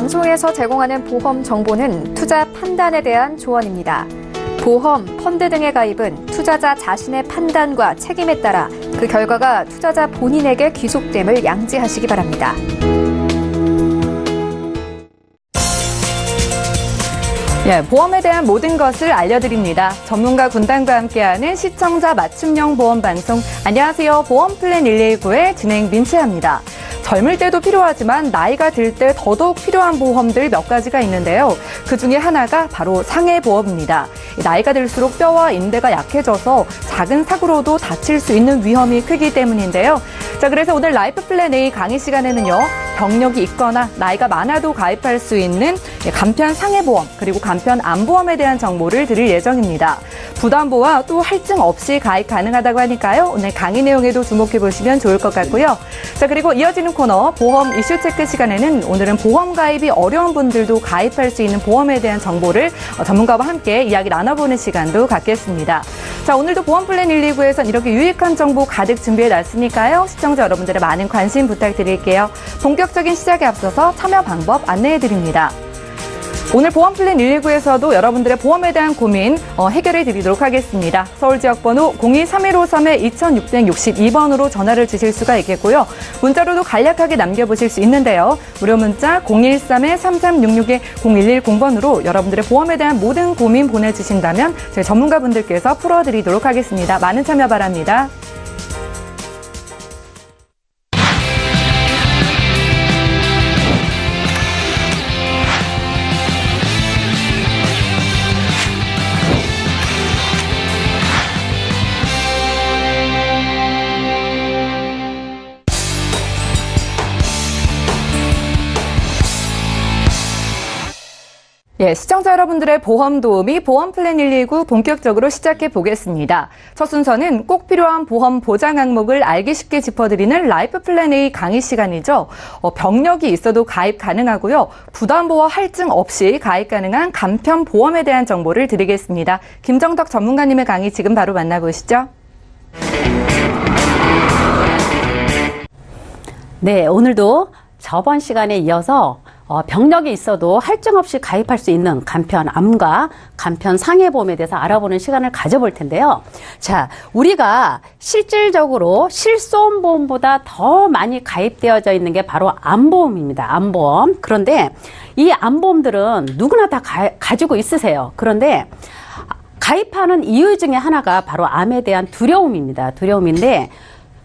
방송에서 제공하는 보험 정보는 투자 판단에 대한 조언입니다. 보험, 펀드 등의 가입은 투자자 자신의 판단과 책임에 따라 그 결과가 투자자 본인에게 귀속됨을 양지하시기 바랍니다. 보험에 대한 모든 것을 알려드립니다. 전문가 군단과 함께하는 시청자 맞춤형 보험 방송. 안녕하세요. 보험 플랜 119의 진행 민채합니다. 젊을 때도 필요하지만 나이가 들 때 더더욱 필요한 보험들 몇 가지가 있는데요. 그중에 하나가 바로 상해보험입니다. 나이가 들수록 뼈와 인대가 약해져서 작은 사고로도 다칠 수 있는 위험이 크기 때문인데요. 자, 그래서 오늘 라이프 플랜 A 강의 시간에는요. 병력이 있거나 나이가 많아도 가입할 수 있는 간편 상해보험 그리고 간편 암보험에 대한 정보를 드릴 예정입니다. 부담보와 또 할증 없이 가입 가능하다고 하니까요. 오늘 강의 내용에도 주목해 보시면 좋을 것 같고요. 자, 그리고 이어지는 코너 보험 이슈 체크 시간에는 오늘은 보험 가입이 어려운 분들도 가입할 수 있는 보험에 대한 정보를 전문가와 함께 이야기 나눠보는 시간도 갖겠습니다. 자, 오늘도 보험 플랜 119에선 이렇게 유익한 정보 가득 준비해 놨으니까요. 시청자 여러분들의 많은 관심 부탁드릴게요. 본격적인 시작에 앞서서 참여 방법 안내해 드립니다. 오늘 보험 플랜 119에서도 여러분들의 보험에 대한 고민 해결해 드리도록 하겠습니다. 서울 지역번호 023153-2662번으로 전화를 주실 수가 있겠고요. 문자로도 간략하게 남겨보실 수 있는데요. 무료 문자 013-3366-0110번으로 여러분들의 보험에 대한 모든 고민 보내주신다면 저희 전문가분들께서 풀어드리도록 하겠습니다. 많은 참여 바랍니다. 시청자 여러분들의 보험 도우미 보험 플랜 119 본격적으로 시작해 보겠습니다. 첫 순서는 꼭 필요한 보험 보장 항목을 알기 쉽게 짚어드리는 라이프 플랜 A 강의 시간이죠. 병력이 있어도 가입 가능하고요. 부담보와 할증 없이 가입 가능한 간편 보험에 대한 정보를 드리겠습니다. 김정덕 전문가님의 강의 지금 바로 만나보시죠. 네, 오늘도 저번 시간에 이어서 병력이 있어도 할증 없이 가입할 수 있는 간편 암과 간편 상해보험에 대해서 알아보는 시간을 가져볼 텐데요. 자, 우리가 실질적으로 실손보험보다 더 많이 가입되어져 있는 게 바로 암보험입니다. 암보험. 그런데 이 암보험들은 누구나 다 가지고 있으세요. 그런데 가입하는 이유 중에 하나가 바로 암에 대한 두려움입니다. 두려움인데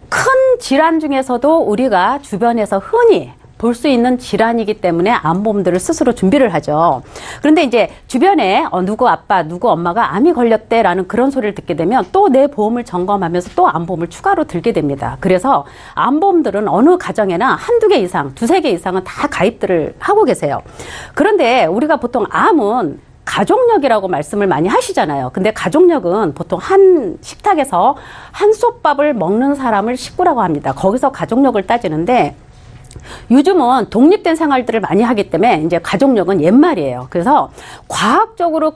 큰 질환 중에서도 우리가 주변에서 흔히 볼 수 있는 질환이기 때문에 암보험들을 스스로 준비를 하죠. 그런데 이제 주변에 누구 아빠, 누구 엄마가 암이 걸렸대라는 그런 소리를 듣게 되면 또 내 보험을 점검하면서 또 암보험을 추가로 들게 됩니다. 그래서 암보험들은 어느 가정에나 한두 개 이상, 두세 개 이상은 다 가입들을 하고 계세요. 그런데 우리가 보통 암은 가족력이라고 말씀을 많이 하시잖아요. 근데 가족력은 보통 한 식탁에서 한 솥밥을 먹는 사람을 식구라고 합니다. 거기서 가족력을 따지는데 요즘은 독립된 생활들을 많이 하기 때문에 이제 가족력은 옛말이에요. 그래서 과학적으로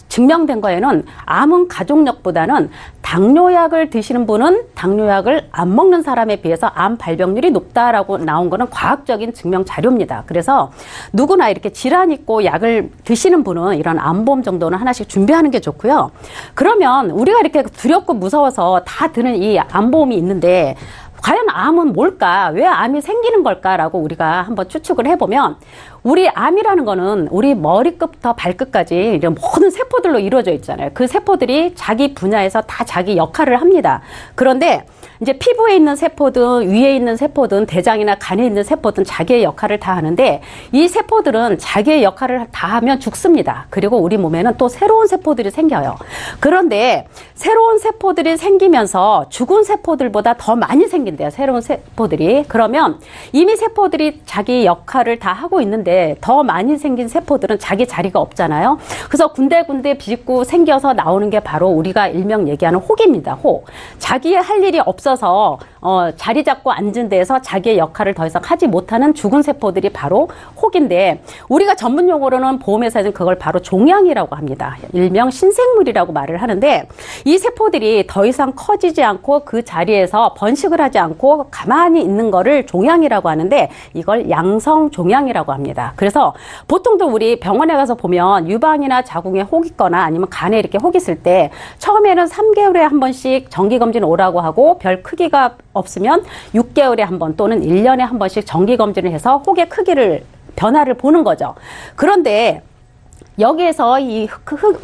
증명된 거에는 암은 가족력보다는 당뇨약을 드시는 분은 당뇨약을 안 먹는 사람에 비해서 암 발병률이 높다라고 나온 거는 과학적인 증명 자료입니다. 그래서 누구나 이렇게 질환 있고 약을 드시는 분은 이런 암보험 정도는 하나씩 준비하는 게 좋고요. 그러면 우리가 이렇게 두렵고 무서워서 다 드는 이 암보험이 있는데 과연 암은 뭘까? 왜 암이 생기는 걸까라고 우리가 한번 추측을 해보면 우리 암이라는 거는 우리 머리끝부터 발끝까지 이런 모든 세포들로 이루어져 있잖아요. 그 세포들이 자기 분야에서 다 자기 역할을 합니다. 그런데 이제 피부에 있는 세포든 위에 있는 세포든 대장이나 간에 있는 세포든 자기의 역할을 다 하는데 이 세포들은 자기의 역할을 다 하면 죽습니다. 그리고 우리 몸에는 또 새로운 세포들이 생겨요. 그런데 새로운 세포들이 생기면서 죽은 세포들보다 더 많이 생긴대요. 새로운 세포들이. 그러면 이미 세포들이 자기 역할을 다 하고 있는데 더 많이 생긴 세포들은 자기 자리가 없잖아요. 그래서 군데군데 비집고 생겨서 나오는 게 바로 우리가 일명 얘기하는 혹입니다. 혹. 자기의 할 일이 없어서 자리 잡고 앉은 데에서 자기의 역할을 더 이상 하지 못하는 죽은 세포들이 바로 혹인데 우리가 전문 용어로는 보험회사에서는 그걸 바로 종양이라고 합니다. 일명 신생물이라고 말을 하는데 이 세포들이 더 이상 커지지 않고 그 자리에서 번식을 하지 않고 가만히 있는 거를 종양이라고 하는데 이걸 양성 종양이라고 합니다. 그래서 보통도 우리 병원에 가서 보면 유방이나 자궁에 혹 있거나 아니면 간에 이렇게 혹 있을 때 처음에는 3개월에 한 번씩 정기검진 오라고 하고 별 크기가 없으면 6개월에 한 번 또는 1년에 한 번씩 정기검진을 해서 혹의 변화를 보는 거죠. 그런데 여기에서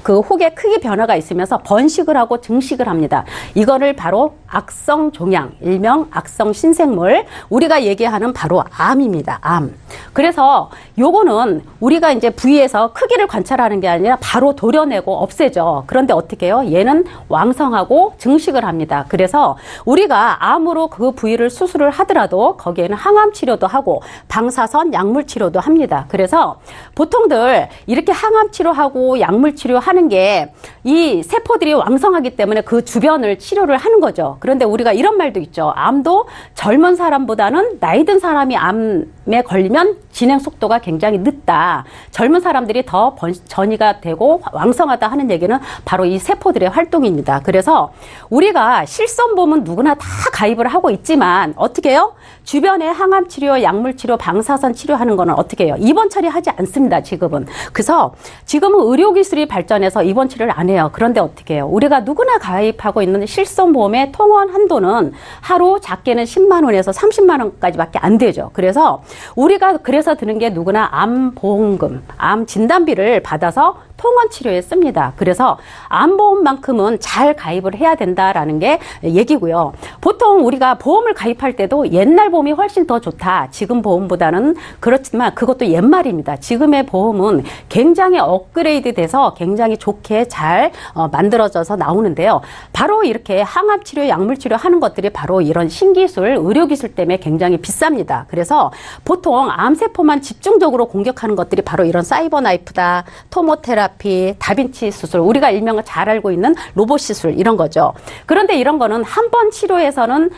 그 혹의 크기 변화가 있으면서 번식을 하고 증식을 합니다. 이거를 바로 악성 종양, 일명 악성 신생물, 우리가 얘기하는 바로 암입니다. 암. 그래서 요거는 우리가 이제 부위에서 크기를 관찰하는 게 아니라 바로 도려내고 없애죠. 그런데 어떻게 해요? 얘는 왕성하고 증식을 합니다. 그래서 우리가 암으로 그 부위를 수술을 하더라도 거기에는 항암 치료도 하고 방사선 약물 치료도 합니다. 그래서 보통들 이렇게 항암 치료하고 약물 치료하는 게 이 세포들이 왕성하기 때문에 그 주변을 치료를 하는 거죠. 그런데 우리가 이런 말도 있죠. 암도 젊은 사람보다는 나이 든 사람이 암에 걸리면 진행 속도가 굉장히 늦다. 젊은 사람들이 더 전이가 되고 왕성하다 하는 얘기는 바로 이 세포들의 활동입니다. 그래서 우리가 실손보험은 누구나 다 가입을 하고 있지만 어떻게 해요? 주변에 항암 치료, 약물 치료, 방사선 치료하는 거는 어떻게 해요? 입원 처리하지 않습니다. 지금은. 그래서 지금은 의료기술이 발전해서 입원 치료를 안 해요. 그런데 어떻게 해요? 우리가 누구나 가입하고 있는 실손보험의 통원 한도는 하루 작게는 10만 원에서 30만 원까지밖에 안 되죠. 그래서 우리가 그래서 드는 게 누구나 암보험금, 암 진단비를 받아서 통원 치료에 씁니다. 그래서 암보험만큼은 잘 가입을 해야 된다라는 게 얘기고요. 보통 우리가 보험을 가입할 때도 옛날 보험이 훨씬 더 좋다. 지금 보험보다는 그렇지만 그것도 옛말입니다. 지금의 보험은 굉장히 업그레이드 돼서 굉장히 좋게 잘 만들어져서 나오는데요. 바로 이렇게 항암 치료, 약물 치료 하는 것들이 바로 이런 신기술, 의료기술 때문에 굉장히 비쌉니다. 그래서 보통 암세포만 집중적으로 공격하는 것들이 바로 이런 사이버 나이프다, 토모테라피, 다빈치 수술, 우리가 일명을 잘 알고 있는 로봇 시술 이런 거죠. 그런데 이런 거는 한 번 치료에서는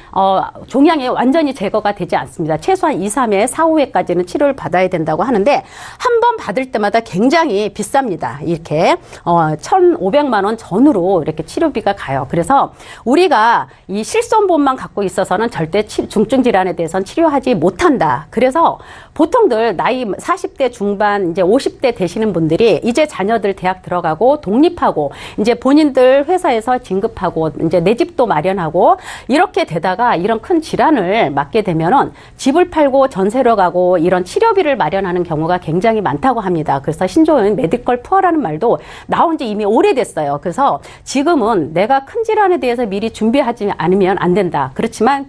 종양이 완전히 제거가 되지 않습니다. 최소한 2, 3회, 4, 5회까지는 치료를 받아야 된다고 하는데 한 번 받을 때마다 굉장히 비쌉니다. 이렇게 1,500만 원 전후로 이렇게 치료비가 가요. 그래서 우리가 이 실손보험만 갖고 있어서는 절대 중증 질환에 대해서는 치료하지 못한다. 그래서 보통들 나이 40대 중반, 이제 50대 되시는 분들이 이제 자녀들 대학 들어가고 독립하고 이제 본인들 회사에서 진급하고 이제 내 집도 마련하고 이렇게 되다가 이런 큰 질환을 맞게 되면은 집을 팔고 전세로 가고 이런 치료비를 마련하는 경우가 굉장히 많다고 합니다. 그래서 신조어인 메디컬 푸어라는 말도 나온 지 이미 오래됐어요. 그래서 지금은 내가 큰 질환에 대해서 미리 준비하지 않으면 안 된다. 그렇지만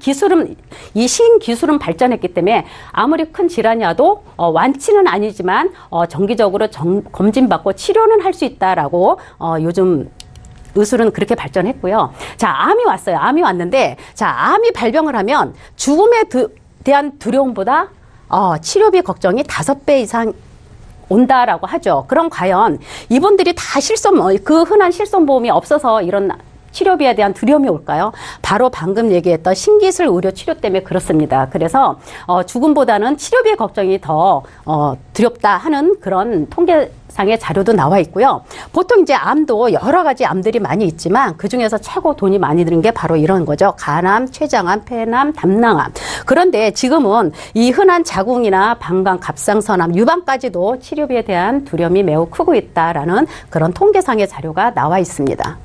이 신기술은 발전했기 때문에 아무리 큰 질환이 와도 완치는 아니지만 정기적으로 검진받고 치료는 할 수 있다라고 요즘 의술은 그렇게 발전했고요. 자, 암이 왔어요. 암이 왔는데, 자, 암이 발병을 하면 죽음에 대한 두려움보다 치료비 걱정이 5배 이상 온다라고 하죠. 그럼 과연 이분들이 다 그 흔한 실손보험이 없어서 이런 치료비에 대한 두려움이 올까요? 바로 방금 얘기했던 신기술 의료 치료 때문에 그렇습니다. 그래서 죽음보다는 치료비의 걱정이 더 두렵다 하는 그런 통계상의 자료도 나와 있고요. 보통 이제 암도 여러 가지 암들이 많이 있지만 그중에서 최고 돈이 많이 드는 게 바로 이런 거죠. 간암, 췌장암, 폐암, 담낭암. 그런데 지금은 이 흔한 자궁이나 방광, 갑상선암, 유방까지도 치료비에 대한 두려움이 매우 크고 있다라는 그런 통계상의 자료가 나와 있습니다.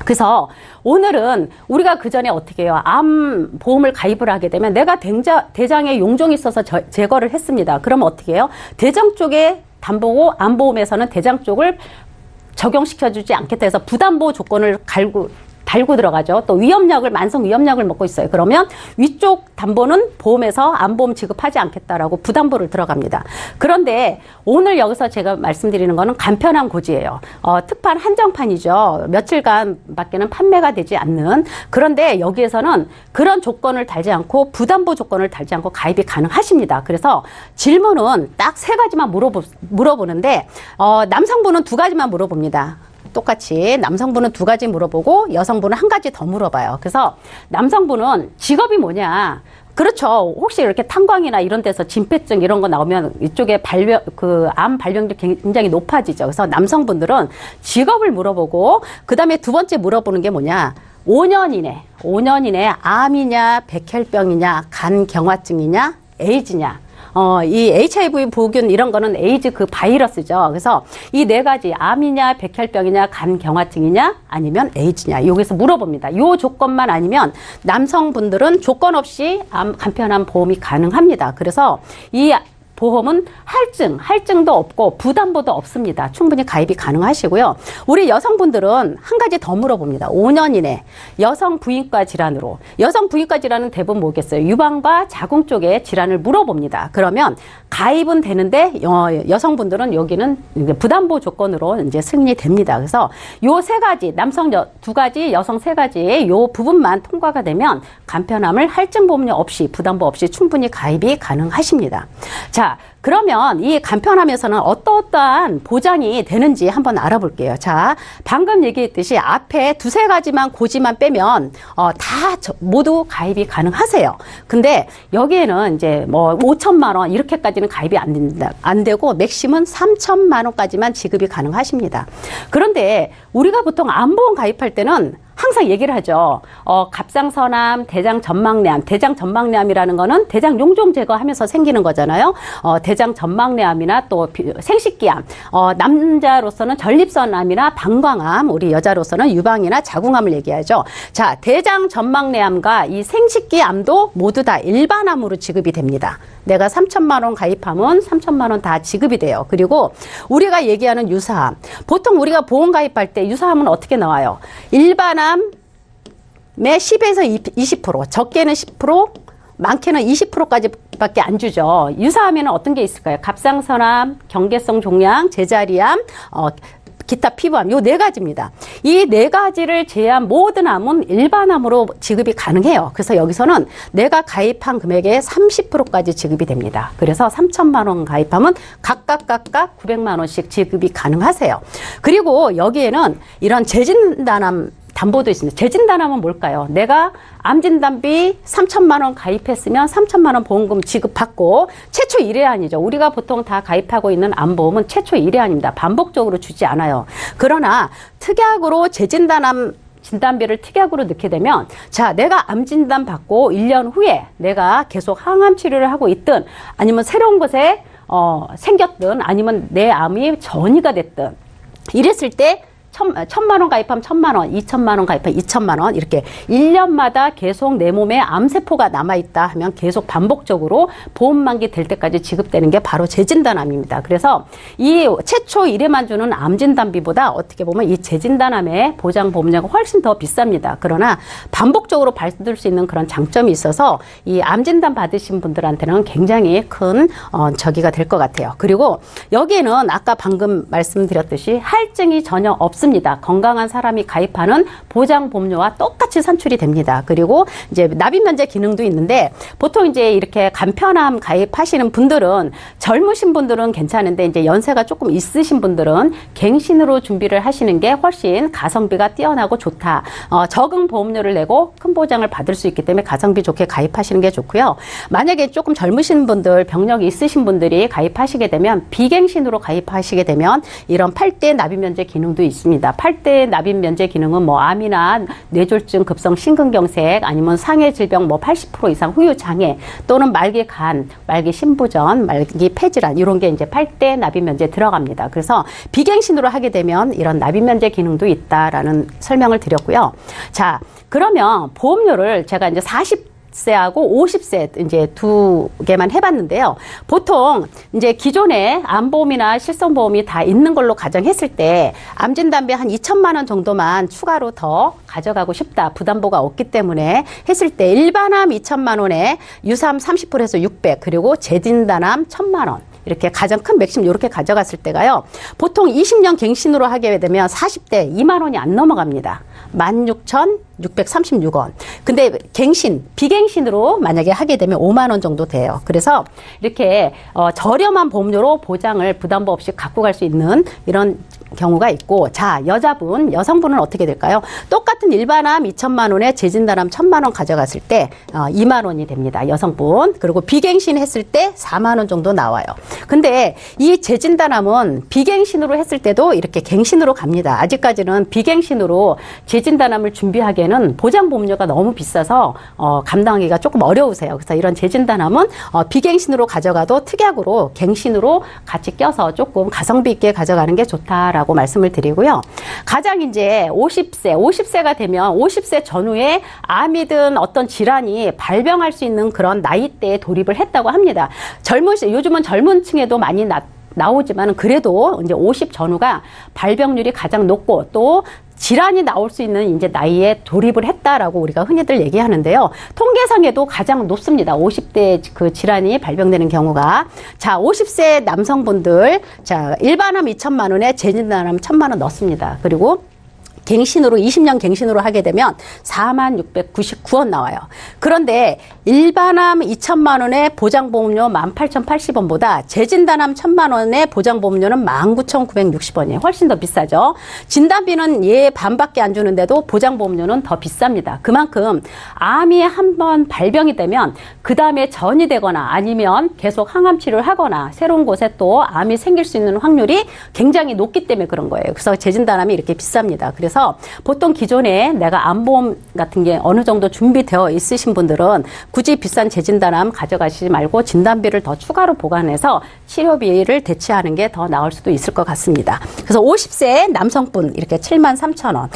그래서 오늘은 우리가 그 전에 어떻게 해요? 암 보험을 가입을 하게 되면 내가 대장에 용종이 있어서 제거를 했습니다. 그러면 어떻게 해요? 대장 쪽에 담보고 암보험에서는 대장 쪽을 적용시켜주지 않겠다 해서 부담보 조건을 달고 들어가죠. 또 만성 위험약을 먹고 있어요. 그러면 위쪽 담보는 보험에서 암보험 지급하지 않겠다라고 부담보를 들어갑니다. 그런데 오늘 여기서 제가 말씀드리는 거는 간편한 고지예요. 특판 한정판이죠. 며칠간 밖에는 판매가 되지 않는. 그런데 여기에서는 그런 조건을 달지 않고 부담보 조건을 달지 않고 가입이 가능하십니다. 그래서 질문은 딱 3가지만 물어보는데 남성분은 2가지만 물어봅니다. 똑같이 남성분은 2가지 물어보고 여성분은 1가지 더 물어봐요. 그래서 남성분은 직업이 뭐냐? 그렇죠. 혹시 이렇게 탄광이나 이런 데서 진폐증 이런 거 나오면 이쪽에 암 발병률이 굉장히 높아지죠. 그래서 남성분들은 직업을 물어보고, 그 다음에 2번째 물어보는 게 뭐냐? 5년 이내 암이냐, 백혈병이냐, 간경화증이냐, 에이즈냐. 이 HIV 보균 이런 거는 에이즈 그 바이러스죠. 그래서 이 4가지 암이냐, 백혈병이냐, 간경화증이냐, 아니면 에이즈냐. 여기서 물어봅니다. 요 조건만 아니면 남성분들은 조건 없이 간편암 보험이 가능합니다. 그래서 이 보험은 할증도 없고 부담보도 없습니다. 충분히 가입이 가능하시고요. 우리 여성분들은 1가지 더 물어봅니다. 5년 이내 여성 부인과 질환으로. 여성 부인과 질환은 대부분 뭐겠어요? 유방과 자궁 쪽에 질환을 물어봅니다. 그러면 가입은 되는데 여성분들은 여기는 부담보 조건으로 이제 승인됩니다. 그래서 요 3가지, 남성 2가지, 여성 3가지 요 부분만 통과가 되면 간편암을 할증보험료 없이, 부담보 없이 충분히 가입이 가능하십니다. 자, 그러면 이 간편암에서는 어떠한 보장이 되는지 한번 알아볼게요. 자, 방금 얘기했듯이 앞에 2-3가지만 고지만 빼면 다 모두 가입이 가능하세요. 근데 여기에는 이제 뭐 5천만 원 이렇게까지는 가입이 안 되고 맥시멈 3천만 원까지만 지급이 가능하십니다. 그런데 우리가 보통 암보험 가입할 때는 항상 얘기를 하죠. 갑상선암, 대장전막내암. 대장전막내암이라는 거는 대장 용종 제거하면서 생기는 거잖아요. 대장전막내암이나 또 생식기암. 남자로서는 전립선암이나 방광암, 우리 여자로서는 유방이나 자궁암을 얘기하죠. 자, 대장전막내암과 이 생식기암도 모두 다 일반암으로 지급이 됩니다. 내가 3천만 원 가입하면 3천만 원 다 지급이 돼요. 그리고 우리가 얘기하는 유사암. 보통 우리가 보험 가입할 때 유사암은 어떻게 나와요? 일반암의 10에서 20%, 적게는 10%, 많게는 20%까지 밖에 안 주죠. 유사암에는 어떤 게 있을까요? 갑상선암, 경계성 종양, 제자리암, 기타 피부암, 요 4가지입니다. 이 4가지를 제외한 모든 암은 일반암으로 지급이 가능해요. 그래서 여기서는 내가 가입한 금액의 30%까지 지급이 됩니다. 그래서 3천만 원 가입하면 각각 900만 원씩 지급이 가능하세요. 그리고 여기에는 이런 재진단암 담보도 있습니다. 재진단하면 뭘까요? 내가 암진단비 3천만 원 가입했으면 3천만 원 보험금 지급받고 최초 1회안이죠. 우리가 보통 다 가입하고 있는 암보험은 최초 1회안입니다. 반복적으로 주지 않아요. 그러나 특약으로 재진단암 진단비를 특약으로 넣게 되면, 자, 내가 암 진단 받고 1년 후에 내가 계속 항암 치료를 하고 있든 아니면 새로운 곳에 생겼든 아니면 내 암이 전이가 됐든 이랬을 때 1,000만 원 가입하면 1,000만 원, 2,000만 원 가입하면 2,000만 원, 이렇게 1년마다 계속 내 몸에 암세포가 남아있다 하면 계속 반복적으로 보험 만기 될 때까지 지급되는 게 바로 재진단암입니다. 그래서 이 최초 1회만 주는 암진단비보다 어떻게 보면 이 재진단암의 보장보험료가 훨씬 더 비쌉니다. 그러나 반복적으로 받을 수 있는 그런 장점이 있어서 이 암진단 받으신 분들한테는 굉장히 큰 저기가 될 것 같아요. 그리고 여기에는 아까 방금 말씀드렸듯이 할증이 전혀 없습니다. 건강한 사람이 가입하는 보장보험료와 똑같이 산출이 됩니다. 그리고 이제 납입면제 기능도 있는데 보통 이제 이렇게 간편암 가입하시는 분들은 젊으신 분들은 괜찮은데 이제 연세가 조금 있으신 분들은 갱신으로 준비를 하시는 게 훨씬 가성비가 뛰어나고 좋다. 적은 보험료를 내고 큰 보장을 받을 수 있기 때문에 가성비 좋게 가입하시는 게 좋고요. 만약에 조금 젊으신 분들, 병력이 있으신 분들이 가입하시게 되면 비갱신으로 가입하시게 되면 이런 8대 납입면제 기능도 있습니다. 8대 납입 면제 기능은 뭐 암이나 뇌졸중, 급성 심근경색, 아니면 상해 질병 뭐 80% 이상 후유 장애, 또는 말기 간, 말기 신부전, 말기 폐질환, 이런 게 이제 8대 납입 면제 들어갑니다. 그래서 비갱신으로 하게 되면 이런 납입 면제 기능도 있다라는 설명을 드렸고요. 자, 그러면 보험료를 제가 이제 40세하고 50세 이제 2개만 해봤는데요. 보통 이제 기존에 암보험이나 실손보험이 다 있는 걸로 가정했을 때 암진단비 한 2천만 원 정도만 추가로 더 가져가고 싶다. 부담보가 없기 때문에 했을 때 일반암 2천만 원에 유사암 30%에서 600, 그리고 재진단암 1,000만 원. 이렇게 가장 큰 맥심 이렇게 가져갔을 때가요. 보통 20년 갱신으로 하게 되면 40대 2만 원이 안 넘어갑니다. 16,636원. 근데 비갱신으로 만약에 하게 되면 5만 원 정도 돼요. 그래서 이렇게 저렴한 보험료로 보장을 부담부 없이 갖고 갈 수 있는 이런 경우가 있고, 자, 여성분은 어떻게 될까요? 똑같은 일반암 2천만 원에 재진단암 1,000만 원 가져갔을 때 2만 원이 됩니다. 여성분. 그리고 비갱신 했을 때 4만 원 정도 나와요. 근데 이 재진단암은 비갱신으로 했을 때도 이렇게 갱신으로 갑니다. 아직까지는 비갱신으로 재진단암을 준비하기에는 보장보험료가 너무 비싸서 감당하기가 조금 어려우세요. 그래서 이런 재진단암은 비갱신으로 가져가도 특약으로 갱신으로 같이 껴서 조금 가성비 있게 가져가는 게 좋다라고 말씀을 드리고요. 가장 이제 50세가 되면 50세 전후에 암이든 어떤 질환이 발병할 수 있는 그런 나이대에 돌입을 했다고 합니다. 요즘은 젊은 층에도 많이 나오지만 그래도 이제 50 전후가 발병률이 가장 높고 또 질환이 나올 수 있는 이제 나이에 돌입을 했다라고 우리가 흔히들 얘기하는데요. 통계상에도 가장 높습니다. 50대 그 질환이 발병되는 경우가. 자, 50세 남성분들, 자, 일반암 2천만 원에 재진단암 1,000만 원 넣습니다. 그리고 갱신으로 20년 갱신으로 하게 되면 46,699원 나와요. 그런데 일반암 2천만 원의 보장보험료 18,080원보다 재진단암 1,000만 원의 보장보험료는 19,960원이에요. 훨씬 더 비싸죠. 진단비는 얘 반밖에 안 주는데도 보장보험료는 더 비쌉니다. 그만큼 암이 한번 발병이 되면 그 다음에 전이 되거나 아니면 계속 항암 치료를 하거나 새로운 곳에 또 암이 생길 수 있는 확률이 굉장히 높기 때문에 그런 거예요. 그래서 재진단암이 이렇게 비쌉니다. 그래서 보통 기존에 내가 암보험 같은 게 어느 정도 준비되어 있으신 분들은 굳이 비싼 재진단암 가져가시지 말고 진단비를 더 추가로 보관해서 치료비를 대체하는 게 더 나을 수도 있을 것 같습니다. 그래서 50세 남성분 이렇게 73,000원.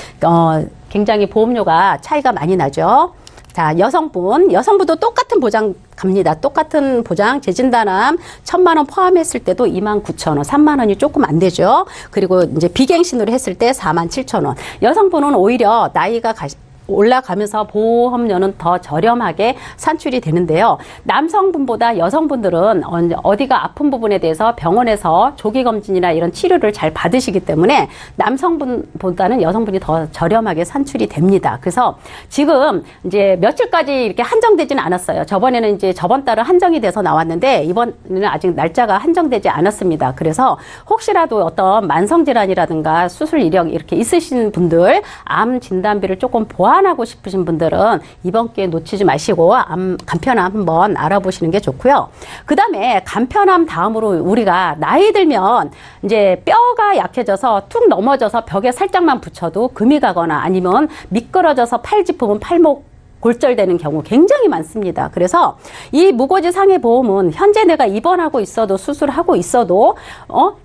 굉장히 보험료가 차이가 많이 나죠. 자, 여성분도 똑같은 보장 갑니다. 똑같은 보장, 재진단암 1,000만 원 포함했을 때도 29,000원, 3만 원이 조금 안 되죠. 그리고 이제 비갱신으로 했을 때 47,000원. 여성분은 오히려 나이가 올라가면서 보험료는 더 저렴하게 산출이 되는데요. 남성분보다 여성분들은 어디가 아픈 부분에 대해서 병원에서 조기검진이나 이런 치료를 잘 받으시기 때문에 남성분보다는 여성분이 더 저렴하게 산출이 됩니다. 그래서 지금 이제 며칠까지 이렇게 한정되지는 않았어요. 저번에는 이제 저번 달은 한정이 돼서 나왔는데 이번에는 아직 날짜가 한정되지 않았습니다. 그래서 혹시라도 어떤 만성질환이라든가 수술 이력 이렇게 있으신 분들 암 진단비를 조금 보완하고 싶으신 분들은 이번 기회에 놓치지 마시고 간편암 한번 알아보시는 게 좋고요. 그 다음에 간편암 다음으로 우리가 나이 들면 이제 뼈가 약해져서 툭 넘어져서 벽에 살짝만 붙여도 금이 가거나 아니면 미끄러져서 팔 짚으면 팔목 골절되는 경우 굉장히 많습니다. 그래서 이 무고지 상해보험은 현재 내가 입원하고 있어도 수술하고 있어도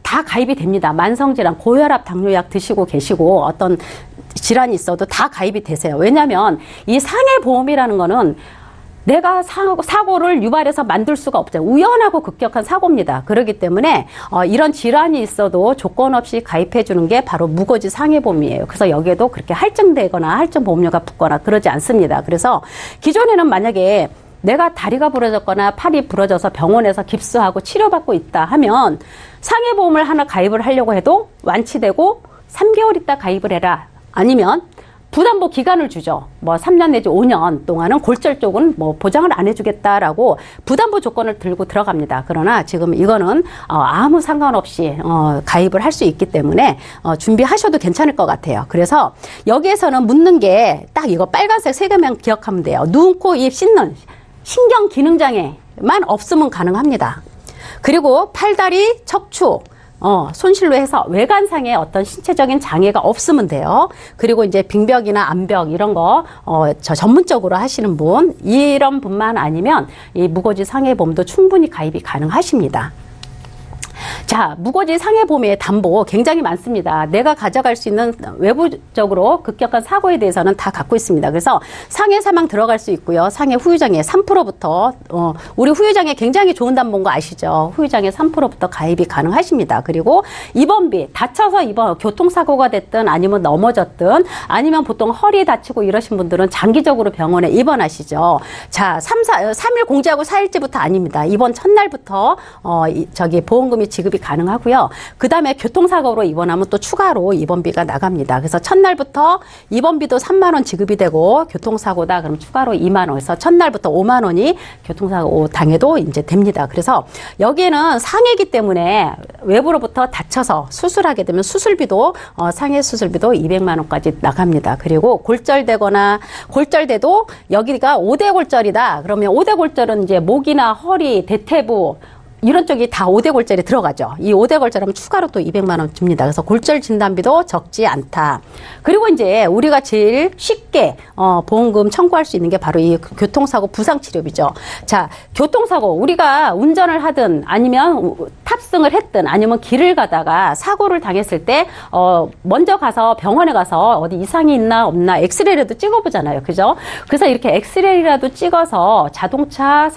다 가입이 됩니다. 만성질환, 고혈압, 당뇨약 드시고 계시고 어떤 질환이 있어도 다 가입이 되세요. 왜냐하면 이 상해보험이라는 거는 내가 사고를 유발해서 만들 수가 없죠. 우연하고 급격한 사고입니다. 그렇기 때문에 이런 질환이 있어도 조건 없이 가입해 주는 게 바로 무고지 상해보험이에요. 그래서 여기에도 그렇게 할증되거나 할증보험료가 붙거나 그러지 않습니다. 그래서 기존에는 만약에 내가 다리가 부러졌거나 팔이 부러져서 병원에서 깁스하고 치료받고 있다 하면 상해보험을 하나 가입을 하려고 해도 완치되고 3개월 있다 가입을 해라. 아니면 부담보 기간을 주죠. 뭐 3년 내지 5년 동안은 골절 쪽은 뭐 보장을 안 해주겠다라고 부담보 조건을 들고 들어갑니다. 그러나 지금 이거는 아무 상관없이 가입을 할 수 있기 때문에 준비하셔도 괜찮을 것 같아요. 그래서 여기에서는 묻는 게 딱 이거 빨간색 세 개만 기억하면 돼요. 눈, 코, 입, 씻는 신경 기능 장애만 없으면 가능합니다. 그리고 팔다리, 척추 손실로 해서 외관상의 어떤 신체적인 장애가 없으면 돼요. 그리고 이제 빙벽이나 암벽 이런 거 전문적으로 하시는 분, 이런 분만 아니면 이 무고지 상해보험도 충분히 가입이 가능하십니다. 자, 무고지 상해보험의 담보 굉장히 많습니다. 내가 가져갈 수 있는 외부적으로 급격한 사고에 대해서는 다 갖고 있습니다. 그래서 상해 사망 들어갈 수 있고요. 상해 후유장애 3%부터 우리 후유장애 굉장히 좋은 담보인 거 아시죠? 후유장애 3%부터 가입이 가능하십니다. 그리고 입원비, 다쳐서 교통사고가 됐든 아니면 넘어졌든 아니면 보통 허리 다치고 이러신 분들은 장기적으로 병원에 입원하시죠. 자, 3일 공제하고 4일째부터 아닙니다. 입원 첫날부터 보험금이 보험금이 지급이 가능하고요. 그 다음에 교통사고로 입원하면 또 추가로 입원비가 나갑니다. 그래서 첫날부터 입원비도 3만 원 지급이 되고 교통사고다 그럼 추가로 2만 원. 그래서 첫날부터 5만 원이 교통사고 당해도 이제 됩니다. 그래서 여기에는 상해이기 때문에 외부로부터 다쳐서 수술하게 되면 수술비도 상해 수술비도 200만 원까지 나갑니다. 그리고 골절되거나 골절돼도 여기가 5대 골절이다. 그러면 5대 골절은 이제 목이나 허리, 대퇴부 이런 쪽이 다 5대 골절에 들어가죠. 이 5대 골절하면 추가로 또 200만 원 줍니다. 그래서 골절 진단비도 적지 않다. 그리고 이제 우리가 제일 쉽게 보험금 청구할 수 있는 게 바로 이 교통사고 부상치료비죠. 자, 교통사고 우리가 운전을 하든 아니면 탑승을 했든 아니면 길을 가다가 사고를 당했을 때 먼저 가서 병원에 가서 어디 이상이 있나 없나 엑스레이라도 찍어보잖아요. 그죠? 그래서 이렇게 엑스레이라도 찍어서 자동차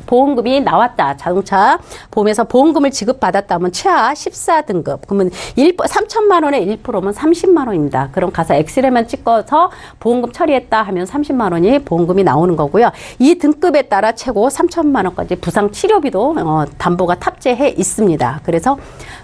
보험금이 나왔다. 자동차 보험에서 보험금을 지급받았다면 최하 14등급. 그러면 3천만 원에 1%면 30만 원입니다. 그럼 가서 엑스레이만 찍어서 보험금 처리했다 하면 30만 원이 보험금이 나오는 거고요. 이 등급에 따라 최고 3천만 원까지 부상 치료비도 담보가 탑재해 있습니다. 그래서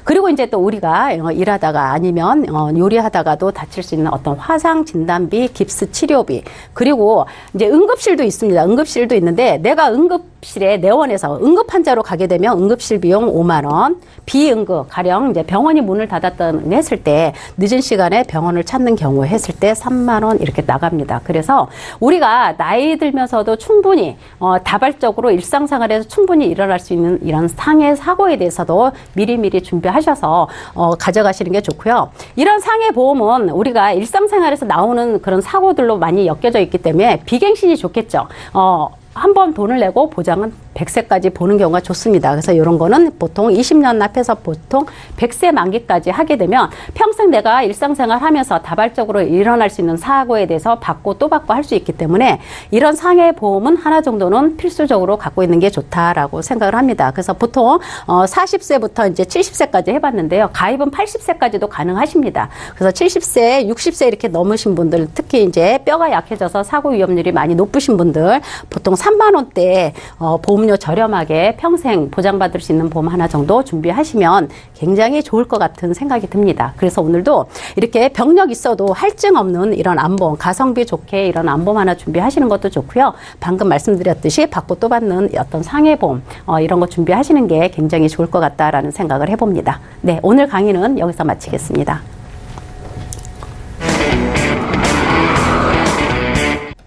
그리고 이제 또 우리가 일하다가 아니면 요리하다가도 다칠 수 있는 어떤 화상 진단비, 깁스 치료비, 그리고 이제 응급실도 있습니다. 응급실도 있는데 내가 응급실에 내원해서 응급 환자로 가게 되면 응급실 비용 5만 원, 비응급 가령 이제 병원이 문을 닫았던 했을 때 늦은 시간에 병원을 찾는 경우 했을 때 3만 원 이렇게 나갑니다. 그래서 우리가 나이 들면서도 충분히 다발적으로 일상생활에서 충분히 일어날 수 있는 이런 상해 사고에 대해서도 미리미리 준비하셔서 가져가시는 게 좋고요. 이런 상해 보험은 우리가 일상생활에서 나오는 그런 사고들로 많이 엮여져 있기 때문에 비갱신이 좋겠죠. 한 번 돈을 내고 보장은 100세까지 보는 경우가 좋습니다. 그래서 이런 거는 보통 20년 납해서 보통 100세 만기까지 하게 되면 평생 내가 일상생활 하면서 다발적으로 일어날 수 있는 사고에 대해서 받고 또 받고 할 수 있기 때문에 이런 상해 보험은 하나 정도는 필수적으로 갖고 있는 게 좋다라고 생각을 합니다. 그래서 보통 40세부터 이제 70세까지 해봤는데요. 가입은 80세까지도 가능하십니다. 그래서 70세, 60세 이렇게 넘으신 분들, 특히 이제 뼈가 약해져서 사고 위험률이 많이 높으신 분들 보통 3만 원대 보험료 저렴하게 평생 보장받을 수 있는 보험 하나 정도 준비하시면 굉장히 좋을 것 같은 생각이 듭니다. 그래서 오늘도 이렇게 병력 있어도 할증 없는 이런 안보험, 가성비 좋게 이런 안보험 하나 준비하시는 것도 좋고요. 방금 말씀드렸듯이 받고 또 받는 어떤 상해보험 이런 거 준비하시는 게 굉장히 좋을 것 같다라는 생각을 해봅니다. 네, 오늘 강의는 여기서 마치겠습니다.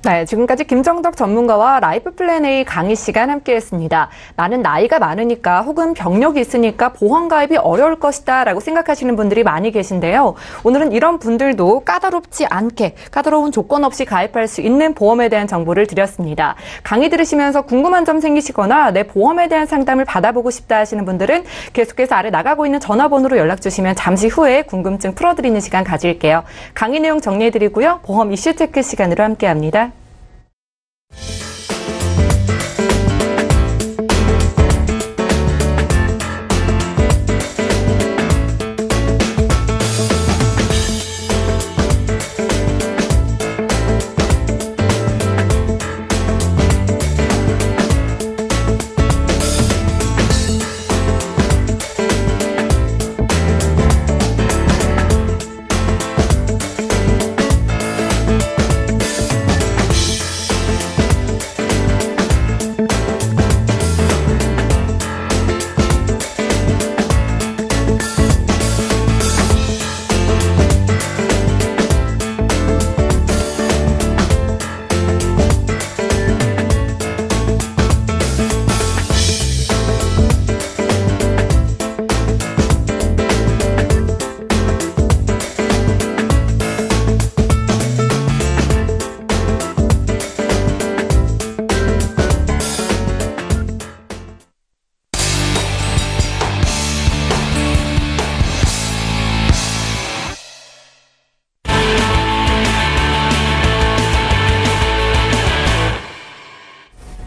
네, 지금까지 김정덕 전문가와 라이프 플랜 A 강의 시간 함께했습니다. 나는 나이가 많으니까 혹은 병력이 있으니까 보험 가입이 어려울 것이다 라고 생각하시는 분들이 많이 계신데요. 오늘은 이런 분들도 까다롭지 않게 까다로운 조건 없이 가입할 수 있는 보험에 대한 정보를 드렸습니다. 강의 들으시면서 궁금한 점 생기시거나 내 보험에 대한 상담을 받아보고 싶다 하시는 분들은 계속해서 아래 나가고 있는 전화번호로 연락 주시면 잠시 후에 궁금증 풀어드리는 시간 가질게요. 강의 내용 정리해드리고요. 보험 이슈 체크 시간으로 함께합니다.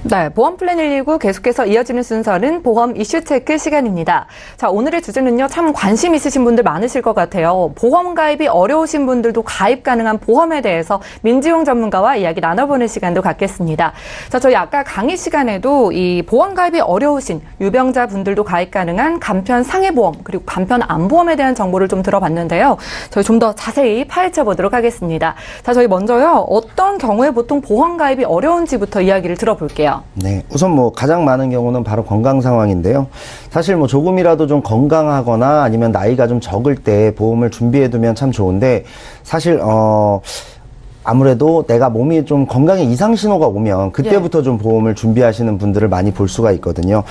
네, 보험 플랜 119 계속해서 이어지는 순서는 보험 이슈 체크 시간입니다. 자, 오늘의 주제는요, 참 관심 있으신 분들 많으실 것 같아요. 보험 가입이 어려우신 분들도 가입 가능한 보험에 대해서 민지용 전문가와 이야기 나눠보는 시간도 갖겠습니다. 자, 저희 아까 강의 시간에도 이 보험 가입이 어려우신 유병자 분들도 가입 가능한 간편 상해보험 그리고 간편 암보험에 대한 정보를 좀 들어봤는데요. 저희 좀 더 자세히 파헤쳐 보도록 하겠습니다. 자, 저희 먼저요, 어떤 경우에 보통 보험 가입이 어려운지부터 이야기를 들어볼게요. 네, 우선 뭐 가장 많은 경우는 바로 건강 상황인데요. 사실 뭐 조금이라도 좀 건강하거나 아니면 나이가 좀 적을 때 보험을 준비해두면 참 좋은데, 사실 아무래도 내가 몸이 좀 건강에 이상 신호가 오면 그때부터 좀 보험을 준비하시는 분들을 많이 볼 수가 있거든요.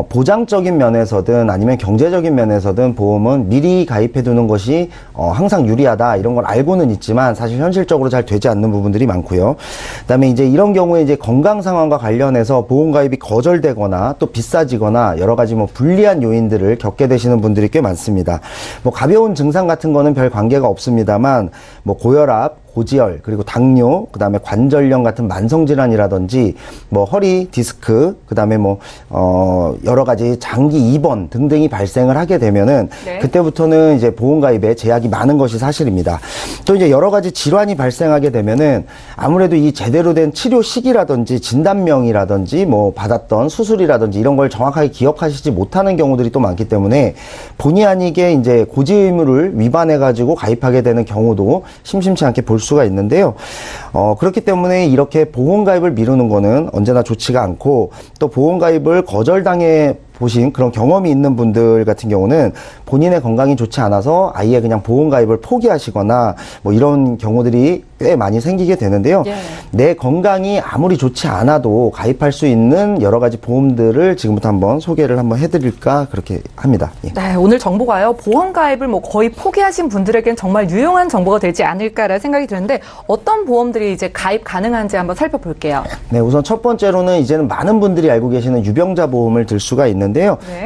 보장적인 면에서든 아니면 경제적인 면에서든 보험은 미리 가입해 두는 것이 항상 유리하다, 이런 걸 알고는 있지만 사실 현실적으로 잘 되지 않는 부분들이 많고요. 그다음에 이제 이런 경우에 이제 건강 상황과 관련해서 보험 가입이 거절되거나 또 비싸지거나 여러 가지 뭐 불리한 요인들을 겪게 되시는 분들이 꽤 많습니다. 뭐 가벼운 증상 같은 거는 별 관계가 없습니다만, 뭐 고혈압, 고지혈, 그리고 당뇨, 그 다음에 관절염 같은 만성질환이라든지, 뭐 허리, 디스크, 그 다음에 뭐, 여러 가지 장기 입원 등등이 발생을 하게 되면은, 그때부터는 이제 보험가입에 제약이 많은 것이 사실입니다. 또 이제 여러 가지 질환이 발생하게 되면은, 아무래도 이 제대로 된 치료 시기라든지, 진단명이라든지, 뭐 받았던 수술이라든지, 이런 걸 정확하게 기억하시지 못하는 경우들이 또 많기 때문에, 본의 아니게 이제 고지 의무를 위반해가지고 가입하게 되는 경우도 심심치 않게 볼 수가 있는데요. 그렇기 때문에 이렇게 보험가입을 미루는 거는 언제나 좋지가 않고, 또 보험가입을 거절당해 보신 그런 경험이 있는 분들 같은 경우는 본인의 건강이 좋지 않아서 아예 그냥 보험 가입을 포기하시거나 뭐 이런 경우들이 꽤 많이 생기게 되는데요. 내 건강이 아무리 좋지 않아도 가입할 수 있는 여러 가지 보험들을 지금부터 한번 소개를 한번 해드릴까 그렇게 합니다. 예. 네, 오늘 정보가요, 보험 가입을 뭐 거의 포기하신 분들에겐 정말 유용한 정보가 되지 않을까라는 생각이 드는데, 어떤 보험들이 이제 가입 가능한지 한번 살펴볼게요. 네, 우선 첫 번째로는 이제는 많은 분들이 알고 계시는 유병자 보험을 들 수가 있는데요.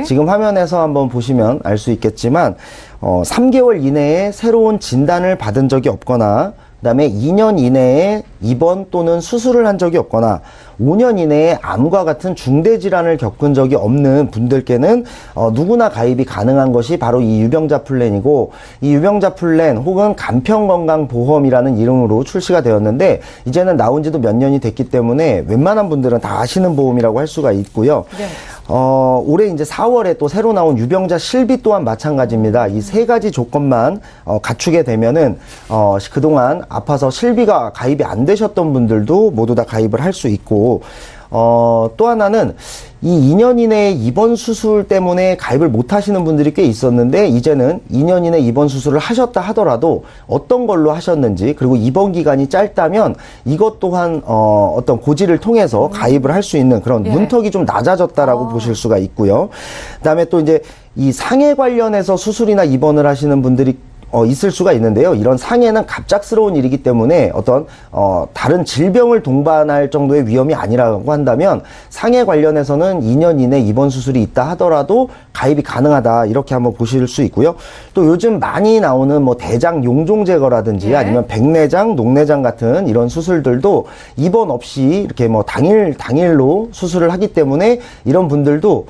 지금 화면에서 한번 보시면 알 수 있겠지만 3개월 이내에 새로운 진단을 받은 적이 없거나, 그 다음에 2년 이내에 입원 또는 수술을 한 적이 없거나 5년 이내에 암과 같은 중대 질환을 겪은 적이 없는 분들께는 누구나 가입이 가능한 것이 바로 이 유병자 플랜이고, 이 유병자 플랜 혹은 간편건강보험이라는 이름으로 출시가 되었는데, 이제는 나온 지도 몇 년이 됐기 때문에 웬만한 분들은 다 아시는 보험이라고 할 수가 있고요. 올해 이제 4월에 또 새로 나온 유병자 실비 또한 마찬가지입니다. 이 세 가지 조건만 갖추게 되면은 그동안 아파서 실비가 가입이 안 되셨던 분들도 모두 다 가입을 할 수 있고, 또 하나는 이 2년 이내에 입원 수술 때문에 가입을 못 하시는 분들이 꽤 있었는데, 이제는 2년 이내 입원 수술을 하셨다 하더라도 어떤 걸로 하셨는지, 그리고 입원 기간이 짧다면 이것 또한 어떤 고지를 통해서 가입을 할 수 있는 그런 문턱이 좀 낮아졌다라고 보실 수가 있고요. 그다음에 또 이제 이 상해 관련해서 수술이나 입원을 하시는 분들이 있을 수가 있는데요. 이런 상해는 갑작스러운 일이기 때문에 어떤 다른 질병을 동반할 정도의 위험이 아니라고 한다면, 상해 관련해서는 2년 이내 입원 수술이 있다 하더라도 가입이 가능하다, 이렇게 한번 보실 수 있고요. 또 요즘 많이 나오는 뭐 대장 용종 제거라든지 아니면 백내장, 녹내장 같은 이런 수술들도 입원 없이 이렇게 뭐 당일로 수술을 하기 때문에, 이런 분들도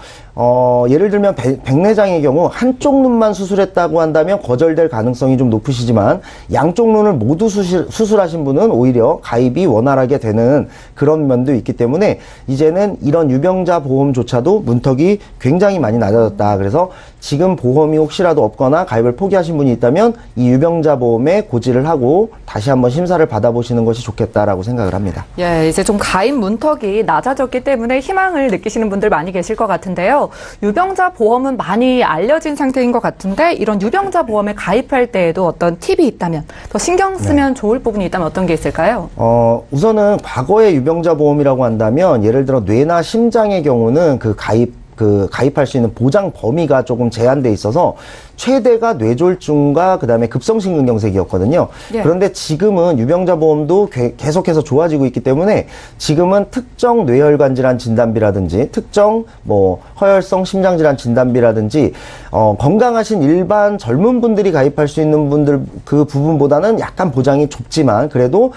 예를 들면 백내장의 경우 한쪽 눈만 수술했다고 한다면 거절될 가능성이 좀 높으시지만, 양쪽 눈을 모두 수술하신 분은 오히려 가입이 원활하게 되는 그런 면도 있기 때문에, 이제는 이런 유병자 보험조차도 문턱이 굉장히 많이 낮아졌다. 그래서 지금 보험이 혹시라도 없거나 가입을 포기하신 분이 있다면 이 유병자 보험에 고지를 하고 다시 한번 심사를 받아보시는 것이 좋겠다라고 생각을 합니다. 예, 이제 좀 가입 문턱이 낮아졌기 때문에 희망을 느끼시는 분들 많이 계실 것 같은데요. 유병자 보험은 많이 알려진 상태인 것 같은데, 이런 유병자 보험에 가입할 때에도 어떤 팁이 있다면, 더 신경 쓰면 좋을 부분이 있다면 어떤 게 있을까요? 우선은 과거의 유병자 보험이라고 한다면, 예를 들어 뇌나 심장의 경우는 가입할 수 있는 보장 범위가 조금 제한돼 있어서 최대가 뇌졸중과 그다음에 급성심근경색이었거든요. 예. 그런데 지금은 유병자 보험도 계속해서 좋아지고 있기 때문에 지금은 특정 뇌혈관 질환 진단비라든지 특정 뭐 허혈성 심장질환 진단비라든지 건강하신 일반 젊은 분들이 가입할 수 있는 분들 그 부분보다는 약간 보장이 좁지만 그래도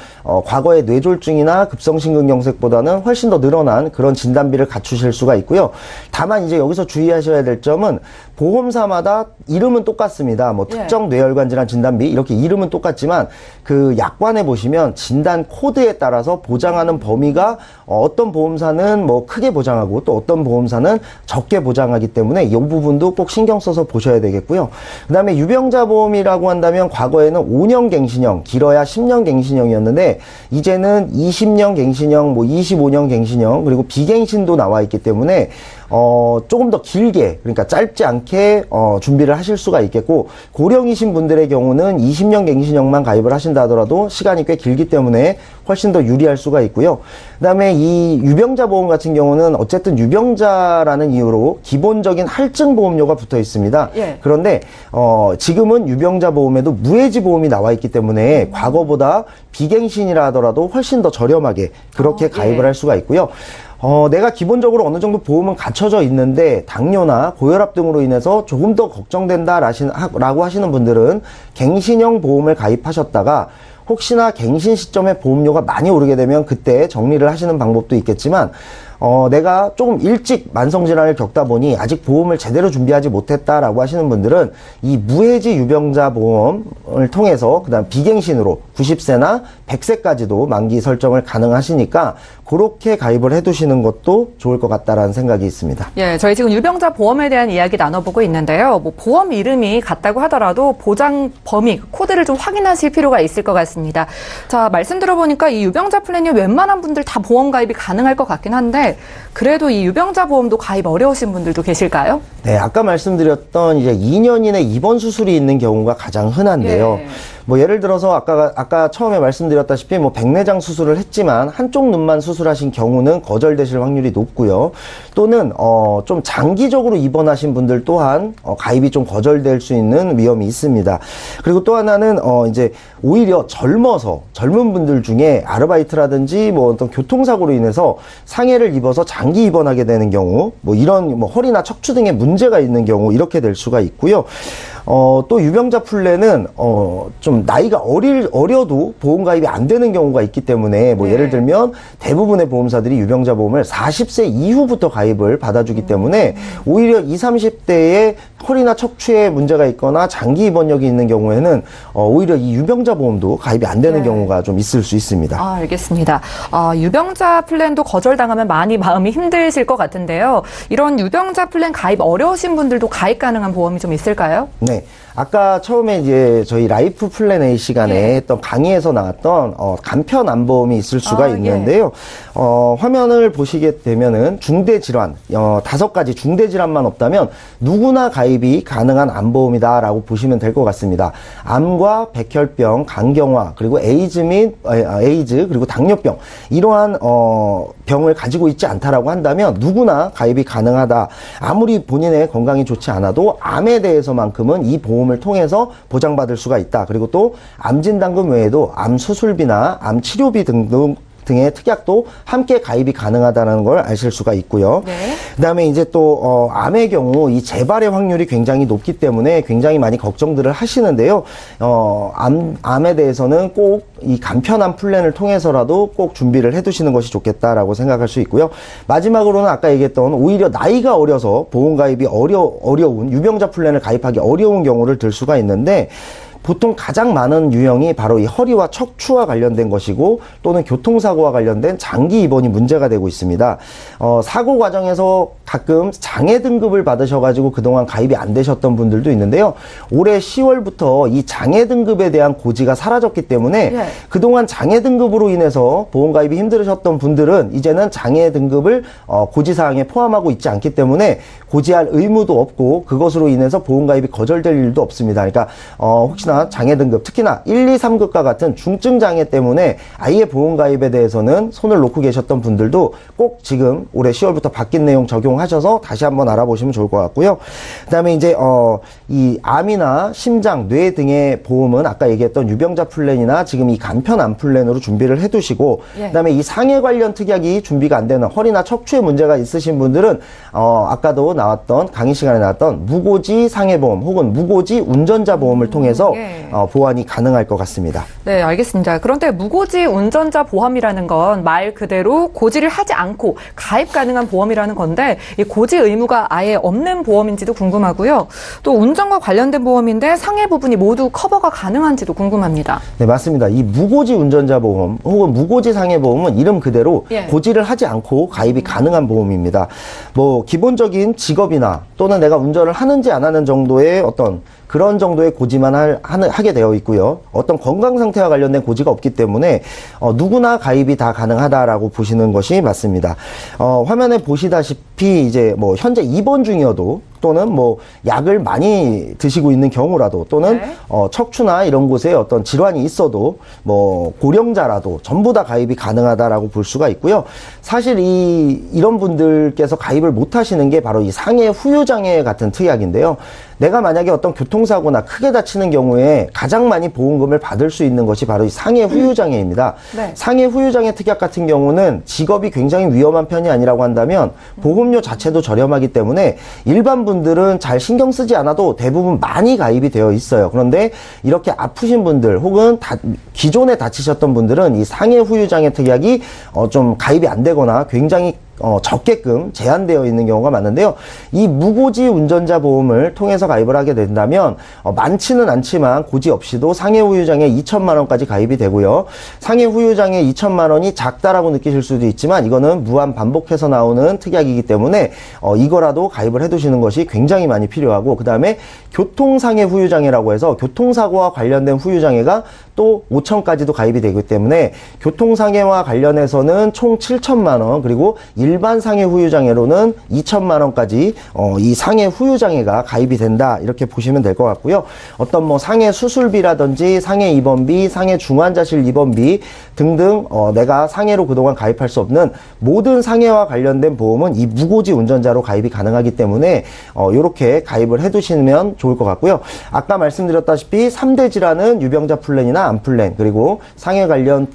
과거의 뇌졸중이나 급성심근경색보다는 훨씬 더 늘어난 그런 진단비를 갖추실 수가 있고요. 다만 이제 여기서 주의하셔야 될 점은 보험사마다 이름은 똑같습니다. 뭐 특정 뇌혈관 질환 진단비 이렇게 이름은 똑같지만 그 약관에 보시면 진단 코드에 따라서 보장하는 범위가 어떤 보험사는 뭐 크게 보장하고 또 어떤 보험사는 적게 보장하기 때문에 이 부분도 꼭 신경 써서 보셔야 되겠고요. 그 다음에 유병자 보험이라고 한다면 과거에는 5년 갱신형, 길어야 10년 갱신형이었는데 이제는 20년 갱신형, 뭐 25년 갱신형 그리고 비갱신도 나와 있기 때문에 조금 더 길게 그러니까 짧지 않게 준비를 하실 수가 있겠고 고령이신 분들의 경우는 20년 갱신형만 가입을 하신다 하더라도 시간이 꽤 길기 때문에 훨씬 더 유리할 수가 있고요. 그다음에 이 유병자 보험 같은 경우는 어쨌든 유병자라는 이유로 기본적인 할증 보험료가 붙어 있습니다. 예. 그런데 지금은 유병자 보험에도 무해지 보험이 나와 있기 때문에 과거보다 비갱신이라 하더라도 훨씬 더 저렴하게 그렇게 가입을 할 수가 있고요. 내가 기본적으로 어느 정도 보험은 갖춰져 있는데 당뇨나 고혈압 등으로 인해서 조금 더 걱정된다라고 하시는 분들은 갱신형 보험을 가입하셨다가 혹시나 갱신 시점에 보험료가 많이 오르게 되면 그때 정리를 하시는 방법도 있겠지만 내가 조금 일찍 만성질환을 겪다 보니 아직 보험을 제대로 준비하지 못했다라고 하시는 분들은 이 무해지 유병자 보험을 통해서 그다음 비갱신으로 90세나 100세까지도 만기 설정을 가능하시니까 그렇게 가입을 해두시는 것도 좋을 것 같다라는 생각이 있습니다. 예, 저희 지금 유병자 보험에 대한 이야기 나눠보고 있는데요. 뭐 보험 이름이 같다고 하더라도 보장 범위, 코드를 좀 확인하실 필요가 있을 것 같습니다. 자, 말씀 들어보니까 이 유병자 플랜이 웬만한 분들 다 보험 가입이 가능할 것 같긴 한데 그래도 이 유병자 보험도 가입 어려우신 분들도 계실까요? 네, 아까 말씀드렸던 이제 2년 이내 입원 수술이 있는 경우가 가장 흔한데요. 예. 뭐 예를 들어서 아까 처음에 말씀드렸다시피 뭐 백내장 수술을 했지만 한쪽 눈만 수술하신 경우는 거절되실 확률이 높고요. 또는 좀 장기적으로 입원하신 분들 또한 가입이 좀 거절될 수 있는 위험이 있습니다. 그리고 또 하나는 이제 오히려 젊은 분들 중에 아르바이트라든지 뭐 어떤 교통사고로 인해서 상해를 입어서 장기 입원하게 되는 경우, 뭐 이런 뭐 허리나 척추 등에 문제가 있는 경우 이렇게 될 수가 있고요. 또 유병자 플랜은 좀 나이가 어려도 보험 가입이 안 되는 경우가 있기 때문에 뭐 예를 들면 대부분의 보험사들이 유병자 보험을 40세 이후부터 가입을 받아주기 때문에 오히려 20, 30대에 허리나 척추에 문제가 있거나 장기 입원력이 있는 경우에는 오히려 이 유병자 보험도 가입이 안 되는 경우가 좀 있을 수 있습니다. 아, 알겠습니다. 유병자 플랜도 거절당하면 많이 마음이 힘드실 것 같은데요. 이런 유병자 플랜 가입 어려우신 분들도 가입 가능한 보험이 좀 있을까요? 네. 아까 처음에 이제 저희 라이프 플랜 A 시간에 했던 강의에서 나왔던 간편 안보험이 있을 수가 있는데요. 화면을 보시게 되면은 중대 질환 5가지 중대 질환만 없다면 누구나 가입이 가능한 안보험이다라고 보시면 될 것 같습니다. 암과 백혈병, 간경화, 그리고 에이즈 그리고 당뇨병 이러한 병을 가지고 있지 않다라고 한다면 누구나 가입이 가능하다. 아무리 본인의 건강이 좋지 않아도 암에 대해서만큼은 이 보험을 통해서 보장받을 수가 있다. 그리고 또 암진단금 외에도 암 수술비나 암 치료비 등의 특약도 함께 가입이 가능하다는 걸 아실 수가 있고요. 네. 그다음에 이제 또 암의 경우 이 재발의 확률이 굉장히 높기 때문에 굉장히 많이 걱정들을 하시는데요. 암에 대해서는 꼭 이 간편한 플랜을 통해서라도 꼭 준비를 해두시는 것이 좋겠다라고 생각할 수 있고요. 마지막으로는 아까 얘기했던 오히려 나이가 어려서 보험 가입이 어려운 유병자 플랜을 가입하기 어려운 경우를 들 수가 있는데 보통 가장 많은 유형이 바로 이 허리와 척추와 관련된 것이고 또는 교통사고와 관련된 장기 입원이 문제가 되고 있습니다. 사고 과정에서 가끔 장애 등급을 받으셔가지고 그동안 가입이 안 되셨던 분들도 있는데요. 올해 10월부터 이 장애 등급에 대한 고지가 사라졌기 때문에 그동안 장애 등급으로 인해서 보험 가입이 힘들으셨던 분들은 이제는 장애 등급을 고지사항에 포함하고 있지 않기 때문에 고지할 의무도 없고 그것으로 인해서 보험 가입이 거절될 일도 없습니다. 그러니까 혹시나 특히나 장애 등급, 특히나 1, 2, 3급과 같은 중증 장애 때문에 아예 보험 가입에 대해서는 손을 놓고 계셨던 분들도 꼭 지금 올해 10월부터 바뀐 내용 적용하셔서 다시 한번 알아보시면 좋을 것 같고요. 그다음에 이제 이 암이나 심장, 뇌 등의 보험은 아까 얘기했던 유병자 플랜이나 지금 이 간편 암 플랜으로 준비를 해두시고, 그다음에 이 상해 관련 특약이 준비가 안 되는 허리나 척추에 문제가 있으신 분들은 아까도 나왔던 강의 시간에 나왔던 무고지 상해보험 혹은 무고지 운전자 보험을 통해서 보완이 가능할 것 같습니다. 네, 알겠습니다. 그런데 무고지 운전자 보험이라는 건 말 그대로 고지를 하지 않고 가입 가능한 보험이라는 건데 이 고지 의무가 아예 없는 보험인지도 궁금하고요. 또 운전과 관련된 보험인데 상해 부분이 모두 커버가 가능한지도 궁금합니다. 네, 맞습니다. 이 무고지 운전자 보험 혹은 무고지 상해 보험은 이름 그대로 고지를 하지 않고 가입이 가능한 보험입니다. 뭐 기본적인 직업이나 또는 내가 운전을 하는지 안 하는 정도의 어떤 그런 정도의 고지만 하게 되어 있고요. 어떤 건강 상태와 관련된 고지가 없기 때문에 누구나 가입이 다 가능하다라고 보시는 것이 맞습니다. 화면에 보시다시피 이제 뭐 현재 입원 중이어도 또는 뭐 약을 많이 드시고 있는 경우라도 또는 척추나 이런 곳에 어떤 질환이 있어도 뭐 고령자라도 전부 다 가입이 가능하다라고 볼 수가 있고요. 사실 이런 분들께서 가입을 못 하시는 게 바로 이 상해 후유장애 같은 특약인데요. 내가 만약에 어떤 교통사고나 크게 다치는 경우에 가장 많이 보험금을 받을 수 있는 것이 바로 이 상해 후유장애입니다. 상해 후유장애 특약 같은 경우는 직업이 굉장히 위험한 편이 아니라고 한다면 보험료 자체도 저렴하기 때문에 일반 분들은 잘 신경 쓰지 않아도 대부분 많이 가입이 되어 있어요. 그런데 이렇게 아프신 분들 혹은 기존에 다치셨던 분들은 이 상해 후유장애 특약이 좀 가입이 안 되거나 굉장히 적게끔 제한되어 있는 경우가 많은데요. 이 무고지 운전자 보험을 통해서 가입을 하게 된다면 많지는 않지만 고지 없이도 상해 후유장애 2천만 원까지 가입이 되고요. 상해 후유장애 2천만 원이 작다라고 느끼실 수도 있지만 이거는 무한 반복해서 나오는 특약이기 때문에 이거라도 가입을 해두시는 것이 굉장히 많이 필요하고, 그 다음에 교통상해 후유장애라고 해서 교통사고와 관련된 후유장애가 또 5천까지도 가입이 되기 때문에 교통상해와 관련해서는 총 7천만 원, 그리고 일반 상해 후유장애로는 2천만 원까지 이 상해 후유장애가 가입이 된다, 이렇게 보시면 될 것 같고요. 어떤 뭐 상해 수술비라든지 상해 입원비, 상해 중환자실 입원비 등등 내가 상해로 그동안 가입할 수 없는 모든 상해와 관련된 보험은 이 무고지 운전자로 가입이 가능하기 때문에 이렇게 가입을 해두시면 좋을 것 같고요. 아까 말씀드렸다시피 3대 질환은 유병자 플랜이나 암 플랜, 그리고 상해 관련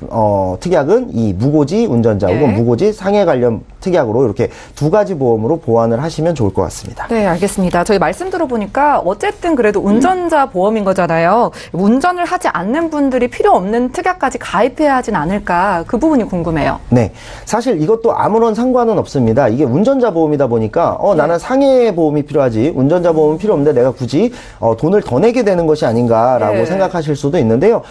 특약은 이 무고지 운전자 혹은 무고지 상해 관련 특약으로 이렇게 두 가지 보험으로 보완을 하시면 좋을 것 같습니다. 네, 알겠습니다. 저희 말씀 들어보니까 어쨌든 그래도 운전자 보험인 거잖아요. 운전을 하지 않는 분들이 필요 없는 특약까지 가입해야 하진 않을까, 그 부분이 궁금해요. 네, 사실 이것도 아무런 상관은 없습니다. 이게 운전자 보험이다 보니까 나는 상해 보험이 필요하지 운전자 보험은 필요 없는데 내가 굳이 돈을 더 내게 되는 것이 아닌가라고 생각하실 수도 있는데요.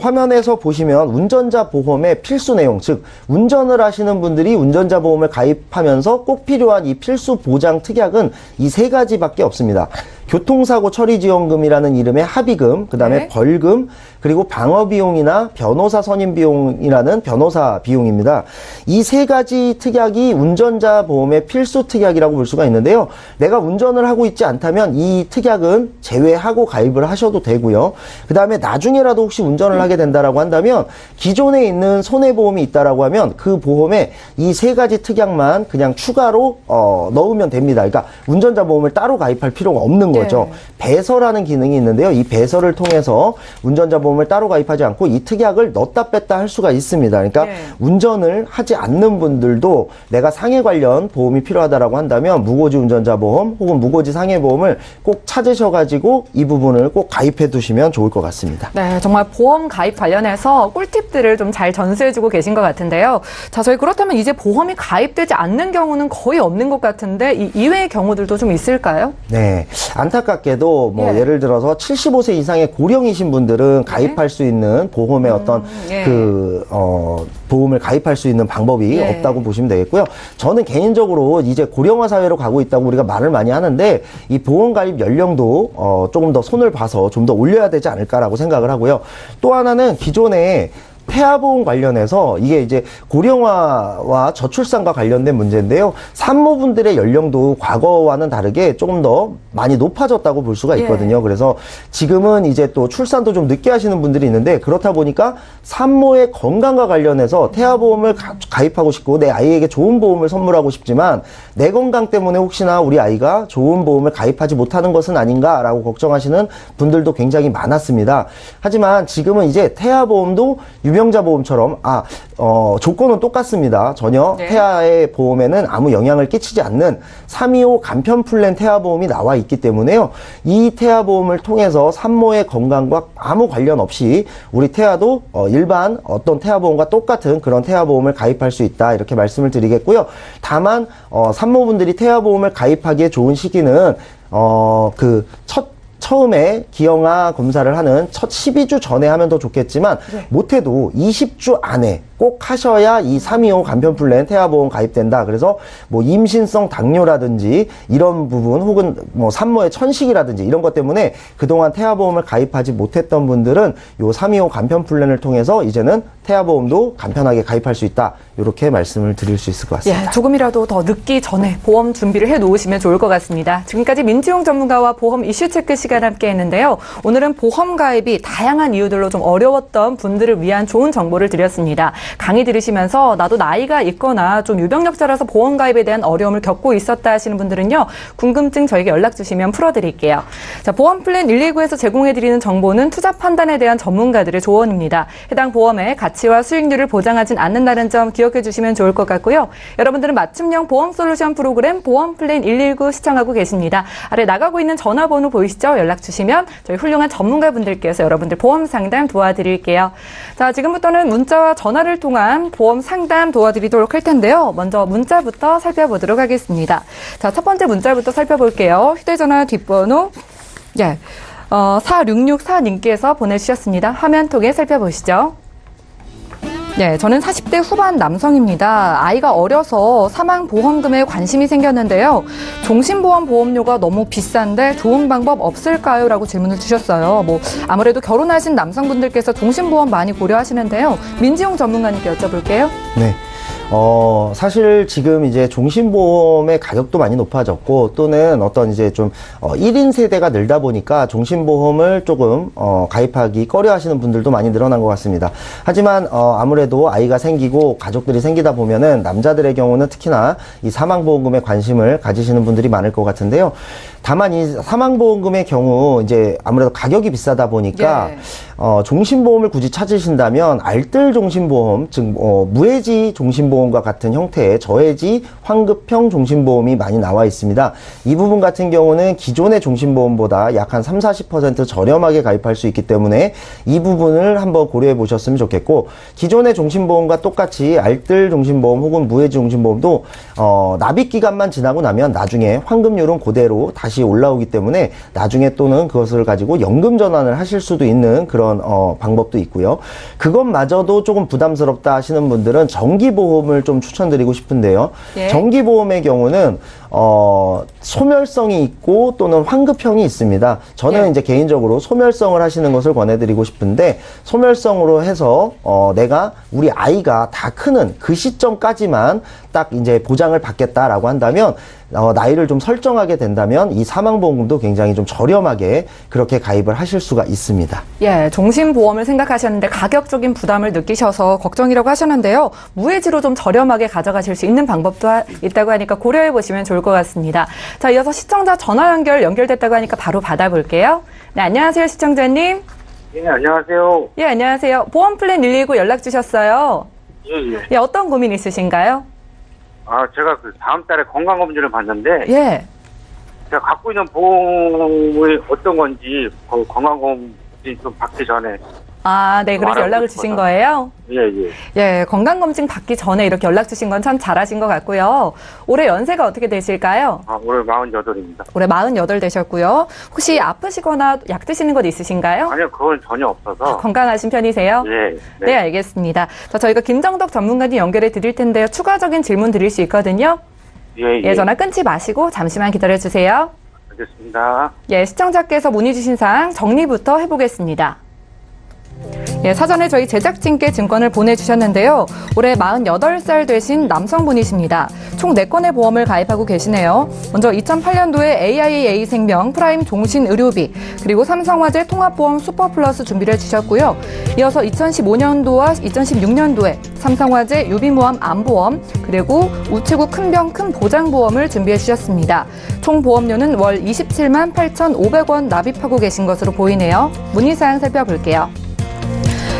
화면에서 보시면 운전자 보험의 필수 내용, 즉 운전을 하시는 분들이 운전자 보험을 가입하면서 꼭 필요한 이 필수 보장 특약은 이 세 가지밖에 없습니다. 교통사고 처리지원금이라는 이름의 합의금, 그 다음에 벌금, 그리고 방어비용이나 변호사 선임비용이라는 변호사 비용입니다. 이 세 가지 특약이 운전자 보험의 필수 특약이라고 볼 수가 있는데요. 내가 운전을 하고 있지 않다면 이 특약은 제외하고 가입을 하셔도 되고요. 그 다음에 나중에라도 혹시 운전을 하게 된다라고 한다면 기존에 있는 손해보험이 있다라고 하면 그 보험에 이 세 가지 특약만 그냥 추가로 넣으면 됩니다. 그러니까 운전자 보험을 따로 가입할 필요가 없는 거죠. 배서라는 기능이 있는데요. 이 배서를 통해서 운전자 보험을 따로 가입하지 않고 이 특약을 넣었다 뺐다 할 수가 있습니다. 그러니까 운전을 하지 않는 분들도 내가 상해 관련 보험이 필요하다라고 한다면 무고지 운전자 보험 혹은 무고지 상해 보험을 꼭 찾으셔가지고 이 부분을 꼭 가입해 두시면 좋을 것 같습니다. 네, 정말 보험 가입 관련해서 꿀팁들을 좀 잘 전수해주고 계신 것 같은데요. 자, 저희 그렇다면 이제 보험이 가입되지 않는 경우는 거의 없는 것 같은데 이 이외의 경우들도 좀 있을까요? 네, 안타깝게도 뭐 예를 들어서 75세 이상의 고령이신 분들은 가입할 수 있는 보험의 어떤 보험을 가입할 수 있는 방법이 없다고 보시면 되겠고요. 저는 개인적으로 이제 고령화 사회로 가고 있다고 우리가 말을 많이 하는데 이 보험 가입 연령도 조금 더 손을 봐서 좀 더 올려야 되지 않을까라고 생각을 하고요. 또 하나는 기존에 태아보험 관련해서 이게 이제 고령화와 저출산과 관련된 문제인데요. 산모분들의 연령도 과거와는 다르게 조금 더 많이 높아졌다고 볼 수가 있거든요. 그래서 지금은 이제 또 출산도 좀 늦게 하시는 분들이 있는데 그렇다 보니까 산모의 건강과 관련해서 태아보험을 가입하고 싶고 내 아이에게 좋은 보험을 선물하고 싶지만 내 건강 때문에 혹시나 우리 아이가 좋은 보험을 가입하지 못하는 것은 아닌가라고 걱정하시는 분들도 굉장히 많았습니다. 하지만 지금은 이제 태아보험도 유병자 보험처럼 조건은 똑같습니다. 전혀 태아의 보험에는 아무 영향을 끼치지 않는 325 간편 플랜 태아보험이 나와 있기 때문에요. 이 태아보험을 통해서 산모의 건강과 아무 관련 없이 우리 태아도 일반 어떤 태아보험과 똑같은 그런 태아보험을 가입할 수 있다 이렇게 말씀을 드리겠고요. 다만 산모분들이 태아보험을 가입하기에 좋은 시기는 처음에 기형아 검사를 하는 첫 12주 전에 하면 더 좋겠지만 못해도 20주 안에 꼭 하셔야 이 325 간편 플랜 태아보험 가입된다. 그래서 뭐 임신성 당뇨라든지 이런 부분 혹은 뭐 산모의 천식이라든지 이런 것 때문에 그동안 태아보험을 가입하지 못했던 분들은 요 325 간편 플랜을 통해서 이제는 태아보험도 간편하게 가입할 수 있다. 이렇게 말씀을 드릴 수 있을 것 같습니다. 조금이라도 더 늦기 전에 보험 준비를 해 놓으시면 좋을 것 같습니다. 지금까지 민지용 전문가와 보험 이슈 체크 시간 함께 했는데요. 오늘은 보험 가입이 다양한 이유들로 좀 어려웠던 분들을 위한 좋은 정보를 드렸습니다. 강의 들으시면서 나도 나이가 있거나 좀 유병력자라서 보험 가입에 대한 어려움을 겪고 있었다 하시는 분들은요. 궁금증 저에게 연락 주시면 풀어드릴게요. 자, 보험 플랜 119에서 제공해드리는 정보는 투자 판단에 대한 전문가들의 조언입니다. 해당 보험의 가치와 수익률을 보장하진 않는다는 점 기억해 주시면 좋을 것 같고요. 여러분들은 맞춤형 보험 솔루션 프로그램 보험 플랜 119 시청하고 계십니다. 아래 나가고 있는 전화번호 보이시죠? 연락 주시면 저희 훌륭한 전문가분들께서 여러분들 보험 상담 도와드릴게요. 자, 지금부터는 문자와 전화를 통한 보험 상담 도와드리도록 할 텐데요. 먼저 문자부터 살펴보도록 하겠습니다. 자, 첫 번째 문자부터 살펴볼게요. 휴대전화 뒷번호 4664님께서 보내주셨습니다. 화면 통해 살펴보시죠. 네, 저는 40대 후반 남성입니다. 아이가 어려서 사망보험금에 관심이 생겼는데요. 종신보험 보험료가 너무 비싼데 좋은 방법 없을까요? 라고 질문을 주셨어요. 아무래도 결혼하신 남성분들께서 종신보험 많이 고려하시는데요. 민지용 전문가님께 여쭤볼게요. 네. 사실 지금 이제 종신보험의 가격도 많이 높아졌고 또는 어떤 이제 좀 1인 세대가 늘다 보니까 종신보험을 조금 가입하기 꺼려 하시는 분들도 많이 늘어난 것 같습니다. 하지만 아무래도 아이가 생기고 가족들이 생기다 보면은 남자들의 경우는 특히나 이 사망보험금에 관심을 가지시는 분들이 많을 것 같은데요. 다만 이 사망보험금의 경우 이제 아무래도 가격이 비싸다 보니까 종신보험을 굳이 찾으신다면 알뜰 종신보험, 즉 무해지 종신보험과 같은 형태의 저해지 환급형 종신보험이 많이 나와 있습니다. 이 부분 같은 경우는 기존의 종신보험보다 약 한 30-40% 저렴하게 가입할 수 있기 때문에 이 부분을 한번 고려해 보셨으면 좋겠고, 기존의 종신보험과 똑같이 알뜰 종신보험 혹은 무해지 종신보험도 납입 기간만 지나고 나면 나중에 환급률은 그대로 다시 올라오기 때문에 나중에 또는 그것을 가지고 연금 전환을 하실 수도 있는 그런 방법도 있고요. 그것마저도 조금 부담스럽다 하시는 분들은 정기보험을 좀 추천드리고 싶은데요. 정기보험의 경우는 소멸성이 있고 또는 환급형이 있습니다. 저는 이제 개인적으로 소멸성을 하시는 것을 권해드리고 싶은데, 소멸성으로 해서 내가 우리 아이가 다 크는 그 시점까지만 딱 이제 보장을 받겠다라고 한다면, 나이를 좀 설정하게 된다면 이 사망보험금도 굉장히 좀 저렴하게 그렇게 가입을 하실 수가 있습니다. 종신보험을 생각하셨는데 가격적인 부담을 느끼셔서 걱정이라고 하셨는데요. 무해지로 좀 저렴하게 가져가실 수 있는 방법도 있다고 하니까 고려해 보시면 좋을 것 같습니다. 자, 이어서 시청자 전화 연결됐다고 하니까 바로 받아볼게요. 네, 안녕하세요, 시청자님. 예, 안녕하세요. 예, 안녕하세요. 보험 플랜 119 연락 주셨어요. 예. 어떤 고민 있으신가요? 제가 다음 달에 건강검진을 받는데, 제가 갖고 있는 보험이 어떤 건지, 건강검진 좀 받기 전에. 네, 그래서 연락을 주신 거예요? 예. 건강검진 받기 전에 이렇게 연락 주신 건 참 잘하신 것 같고요. 올해 연세가 어떻게 되실까요? 올해 48입니다. 올해 48 되셨고요. 혹시 아프시거나 약 드시는 것 있으신가요? 아니요, 그건 전혀 없어서. 건강하신 편이세요? 네. 네, 알겠습니다. 자, 저희가 김정덕 전문가님 연결해 드릴 텐데요. 추가적인 질문 드릴 수 있거든요. 예. 전화 끊지 마시고 잠시만 기다려 주세요. 알겠습니다. 시청자께서 문의 주신 사항 정리부터 해보겠습니다. 예, 사전에 저희 제작진께 증권을 보내주셨는데요. 올해 48살 되신 남성분이십니다. 총 4건의 보험을 가입하고 계시네요. 먼저 2008년도에 AIA 생명 프라임 종신의료비, 그리고 삼성화재 통합보험 슈퍼플러스 준비를 해주셨고요. 이어서 2015년도와 2016년도에 삼성화재 유비무함 암보험, 그리고 우체국 큰병 큰보장보험을 준비해 주셨습니다. 총 보험료는 월 27만 8,500원 납입하고 계신 것으로 보이네요. 문의사항 살펴볼게요.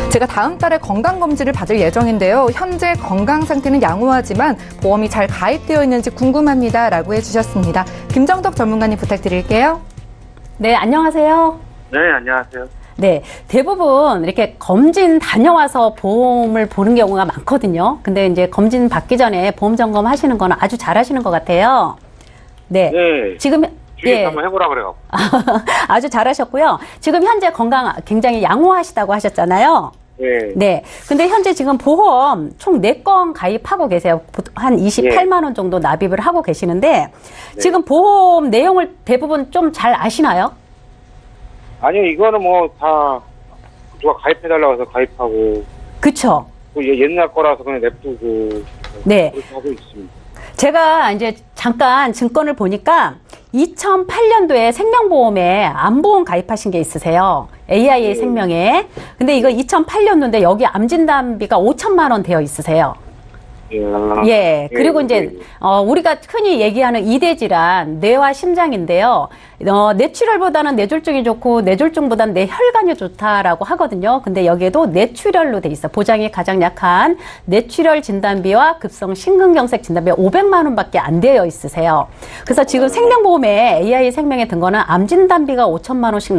제가 다음 달에 건강검진을 받을 예정인데요. 현재 건강 상태는 양호하지만 보험이 잘 가입되어 있는지 궁금합니다. 라고 해주셨습니다. 김정덕 전문가님 부탁드릴게요. 네, 안녕하세요. 네, 안녕하세요. 네, 대부분 이렇게 검진 다녀와서 보험을 보는 경우가 많거든요. 근데 이제 검진 받기 전에 보험 점검 하시는 거는 아주 잘하시는 것 같아요. 네. 네. 지금 주위에서 한번 해보라 그래갖고. 아주 잘하셨고요. 지금 현재 건강 굉장히 양호하시다고 하셨잖아요. 네. 네. 근데 현재 지금 보험 총 4건 가입하고 계세요. 한 28만 원 정도 납입을 하고 계시는데 지금 보험 내용을 대부분 좀 잘 아시나요? 아니요, 이거는 뭐 다 누가 가입해달라고 해서 가입하고. 그쵸. 옛날 거라서 그냥 냅두고. 네. 그렇게 하고 있습니다. 제가 이제 잠깐 증권을 보니까 2008년도에 생명보험에 암보험 가입하신 게 있으세요. AIA 생명에. 근데 이거 2008년도인데 여기 암진단비가 5천만 원 되어 있으세요. 예. 그리고 이제, 우리가 흔히 얘기하는 2대 질환, 뇌와 심장인데요. 뇌출혈보다는 뇌졸중이 좋고, 뇌졸중보다는 뇌혈관이 좋다라고 하거든요. 근데 여기에도 뇌출혈로 돼 있어. 보장이 가장 약한 뇌출혈 진단비와 급성 심근경색 진단비 500만 원밖에 안 되어 있으세요. 그래서 지금 생명보험에 AI 생명에 든 거는 암 진단비가 5천만 원씩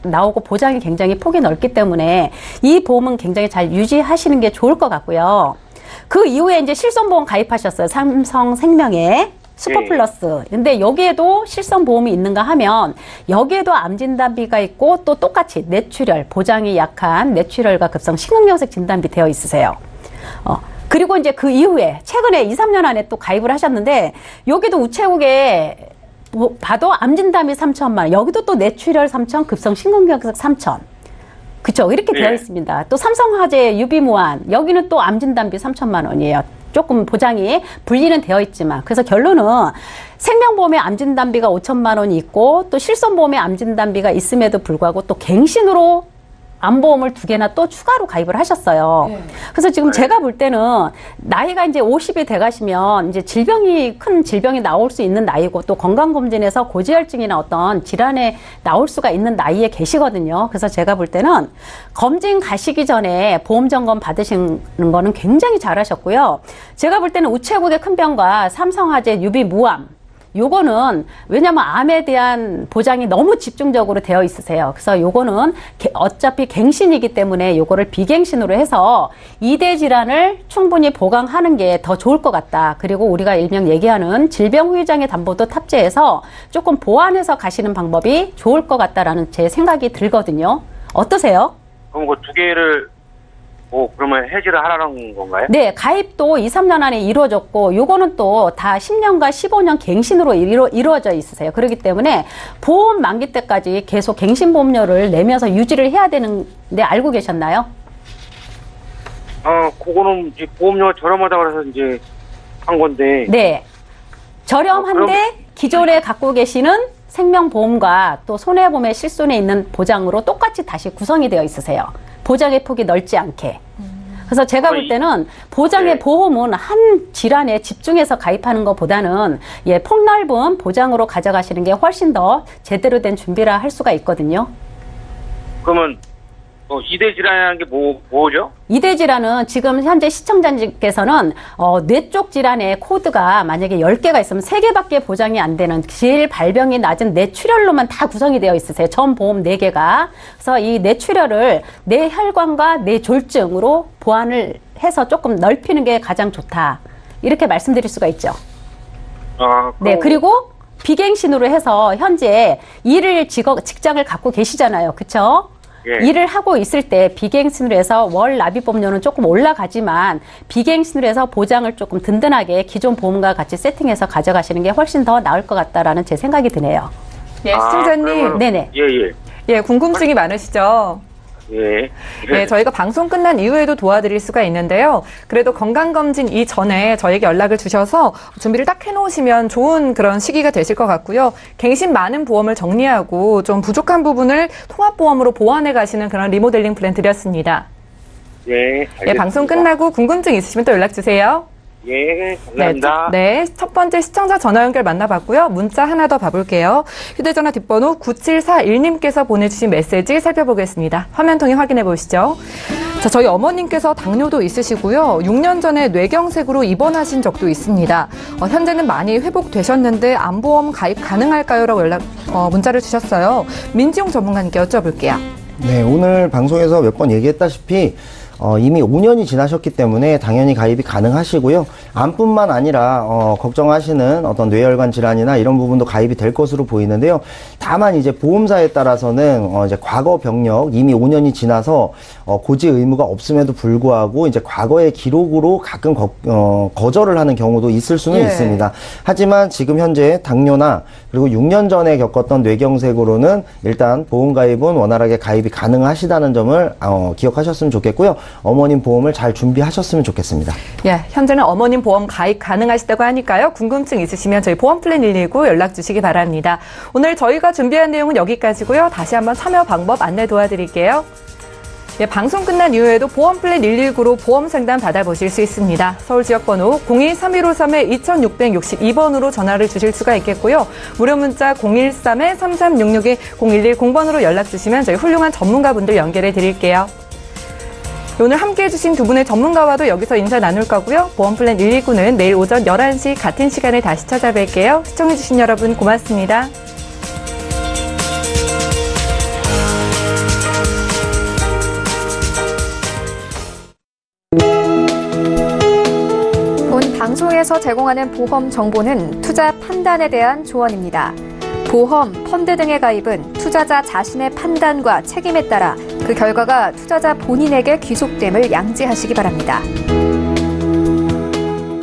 나오고 보장이 굉장히 폭이 넓기 때문에 이 보험은 굉장히 잘 유지하시는 게 좋을 것 같고요. 그 이후에 이제 실손보험 가입하셨어요. 삼성생명에 슈퍼플러스. 근데 여기에도 실손보험이 있는가 하면 여기에도 암진단비가 있고 또 똑같이 뇌출혈, 보장이 약한 뇌출혈과 급성 심근경색 진단비 되어 있으세요. 그리고 이제 그 이후에 최근에 2, 3년 안에 또 가입을 하셨는데 여기도 우체국에 봐도 암진단비 3천만 원, 여기도 또 뇌출혈 3천, 급성 심근경색 3천. 그쵸. 이렇게 되어 있습니다. 또 삼성화재 유비무한, 여기는 또 암진단비 3천만 원이에요. 조금 보장이 분리는 되어 있지만. 그래서 결론은 생명보험의 암진단비가 5천만 원이 있고 또 실손보험의 암진단비가 있음에도 불구하고 또 갱신으로 암보험을 2개나 또 추가로 가입을 하셨어요. 그래서 지금 제가 볼 때는 나이가 이제 50이 돼 가시면 이제 큰 질병이 나올 수 있는 나이고 또 건강검진에서 고지혈증이나 어떤 질환에 나올 수가 있는 나이에 계시거든요. 그래서 제가 볼 때는 검진 가시기 전에 보험 점검 받으시는 거는 굉장히 잘하셨고요. 제가 볼 때는 우체국의 큰 병과 삼성화재 유비무암, 요거는 왜냐면 암에 대한 보장이 너무 집중적으로 되어 있으세요. 그래서 요거는 어차피 갱신이기 때문에 요거를 비갱신으로 해서 2대 질환을 충분히 보강하는 게 더 좋을 것 같다. 그리고 우리가 일명 얘기하는 질병 후유장애 담보도 탑재해서 조금 보완해서 가시는 방법이 좋을 것 같다라는 제 생각이 들거든요. 어떠세요? 그럼 그 2개를 그러면 해지를 하라는 건가요? 네, 가입도 2, 3년 안에 이루어졌고, 요거는 또 다 10년과 15년 갱신으로 이루어져 있으세요. 그렇기 때문에 보험 만기 때까지 계속 갱신보험료를 내면서 유지를 해야 되는데 알고 계셨나요? 그거는 이제 보험료가 저렴하다고 해서 이제 한 건데. 네. 저렴한데 기존에 갖고 계시는 생명보험과 또 손해보험의 실손에 있는 보장으로 똑같이 다시 구성이 되어 있으세요. 보장의 폭이 넓지 않게. 그래서 제가 볼 때는 보장의 보험은 한 질환에 집중해서 가입하는 것보다는 폭넓은 보장으로 가져가시는 게 훨씬 더 제대로 된 준비라 할 수가 있거든요. 그러면 2대 질환이라는 게 뭐죠? 2대 질환은 지금 현재 시청자님께서는 뇌 쪽 질환의 코드가 만약에 10개가 있으면 3개밖에 보장이 안 되는 제일 발병이 낮은 뇌출혈로만 다 구성이 되어 있으세요. 전 보험 4개가. 그래서 이 뇌출혈을 뇌혈관과 뇌졸중으로 보완을 해서 조금 넓히는 게 가장 좋다. 이렇게 말씀드릴 수가 있죠. 네, 그리고 비갱신으로 해서 현재 직장을 갖고 계시잖아요. 그쵸? 일을 하고 있을 때 비갱신으로 해서 월 납입보험료는 조금 올라가지만 비갱신으로 해서 보장을 조금 든든하게 기존 보험과 같이 세팅해서 가져가시는 게 훨씬 더 나을 것 같다라는 제 생각이 드네요. 예, 시청자님. 네네. 예, 궁금증이 많으시죠? 예. 네, 저희가 방송 끝난 이후에도 도와드릴 수가 있는데요. 그래도 건강검진 이전에 저에게 연락을 주셔서 준비를 딱 해놓으시면 좋은 그런 시기가 되실 것 같고요. 갱신 많은 보험을 정리하고 좀 부족한 부분을 통합보험으로 보완해 가시는 그런 리모델링 플랜 드렸습니다. 예, 알겠습니다. 네, 방송 끝나고 궁금증 있으시면 또 연락 주세요. 예, 감사합니다. 네, 첫 번째 시청자 전화 연결 만나봤고요. 문자 하나 더 봐볼게요. 휴대전화 뒷번호 9741님께서 보내주신 메시지 살펴보겠습니다. 화면 통해 확인해 보시죠. 자, 저희 어머님께서 당뇨도 있으시고요. 6년 전에 뇌경색으로 입원하신 적도 있습니다. 현재는 많이 회복되셨는데 암보험 가입 가능할까요? 라고 문자를 주셨어요. 민지용 전문가님께 여쭤볼게요. 네, 오늘 방송에서 몇 번 얘기했다시피 이미 5년이 지나셨기 때문에 당연히 가입이 가능하시고요. 암뿐만 아니라 걱정하시는 어떤 뇌혈관 질환이나 이런 부분도 가입이 될 것으로 보이는데요. 다만 이제 보험사에 따라서는 이제 과거 병력 이미 5년이 지나서 고지 의무가 없음에도 불구하고 이제 과거의 기록으로 가끔 거절을 하는 경우도 있을 수는 있습니다. 하지만 지금 현재 당뇨나 그리고 6년 전에 겪었던 뇌경색으로는 일단 보험 가입은 원활하게 가입이 가능하시다는 점을 기억하셨으면 좋겠고요. 어머님 보험을 잘 준비하셨으면 좋겠습니다. 예, 현재는 어머님 보험 가입 가능하시다고 하니까요. 궁금증 있으시면 저희 보험플랜 119 연락 주시기 바랍니다. 오늘 저희가 준비한 내용은 여기까지고요. 다시 한번 참여 방법 안내 도와드릴게요. 예, 방송 끝난 이후에도 보험플랜 119로 보험 상담 받아보실 수 있습니다. 서울 지역번호 02-3153-2662번으로 전화를 주실 수가 있겠고요. 무료 문자 013-3366-0110번으로 연락 주시면 저희 훌륭한 전문가분들 연결해 드릴게요. 오늘 함께해 주신 두 분의 전문가와도 여기서 인사 나눌 거고요. 보험플랜 119는 내일 오전 11시 같은 시간에 다시 찾아뵐게요. 시청해 주신 여러분 고맙습니다. 본 방송에서 제공하는 보험 정보는 투자 판단에 대한 조언입니다. 보험, 펀드 등의 가입은 투자자 자신의 판단과 책임에 따라 그 결과가 투자자 본인에게 귀속됨을 양지하시기 바랍니다.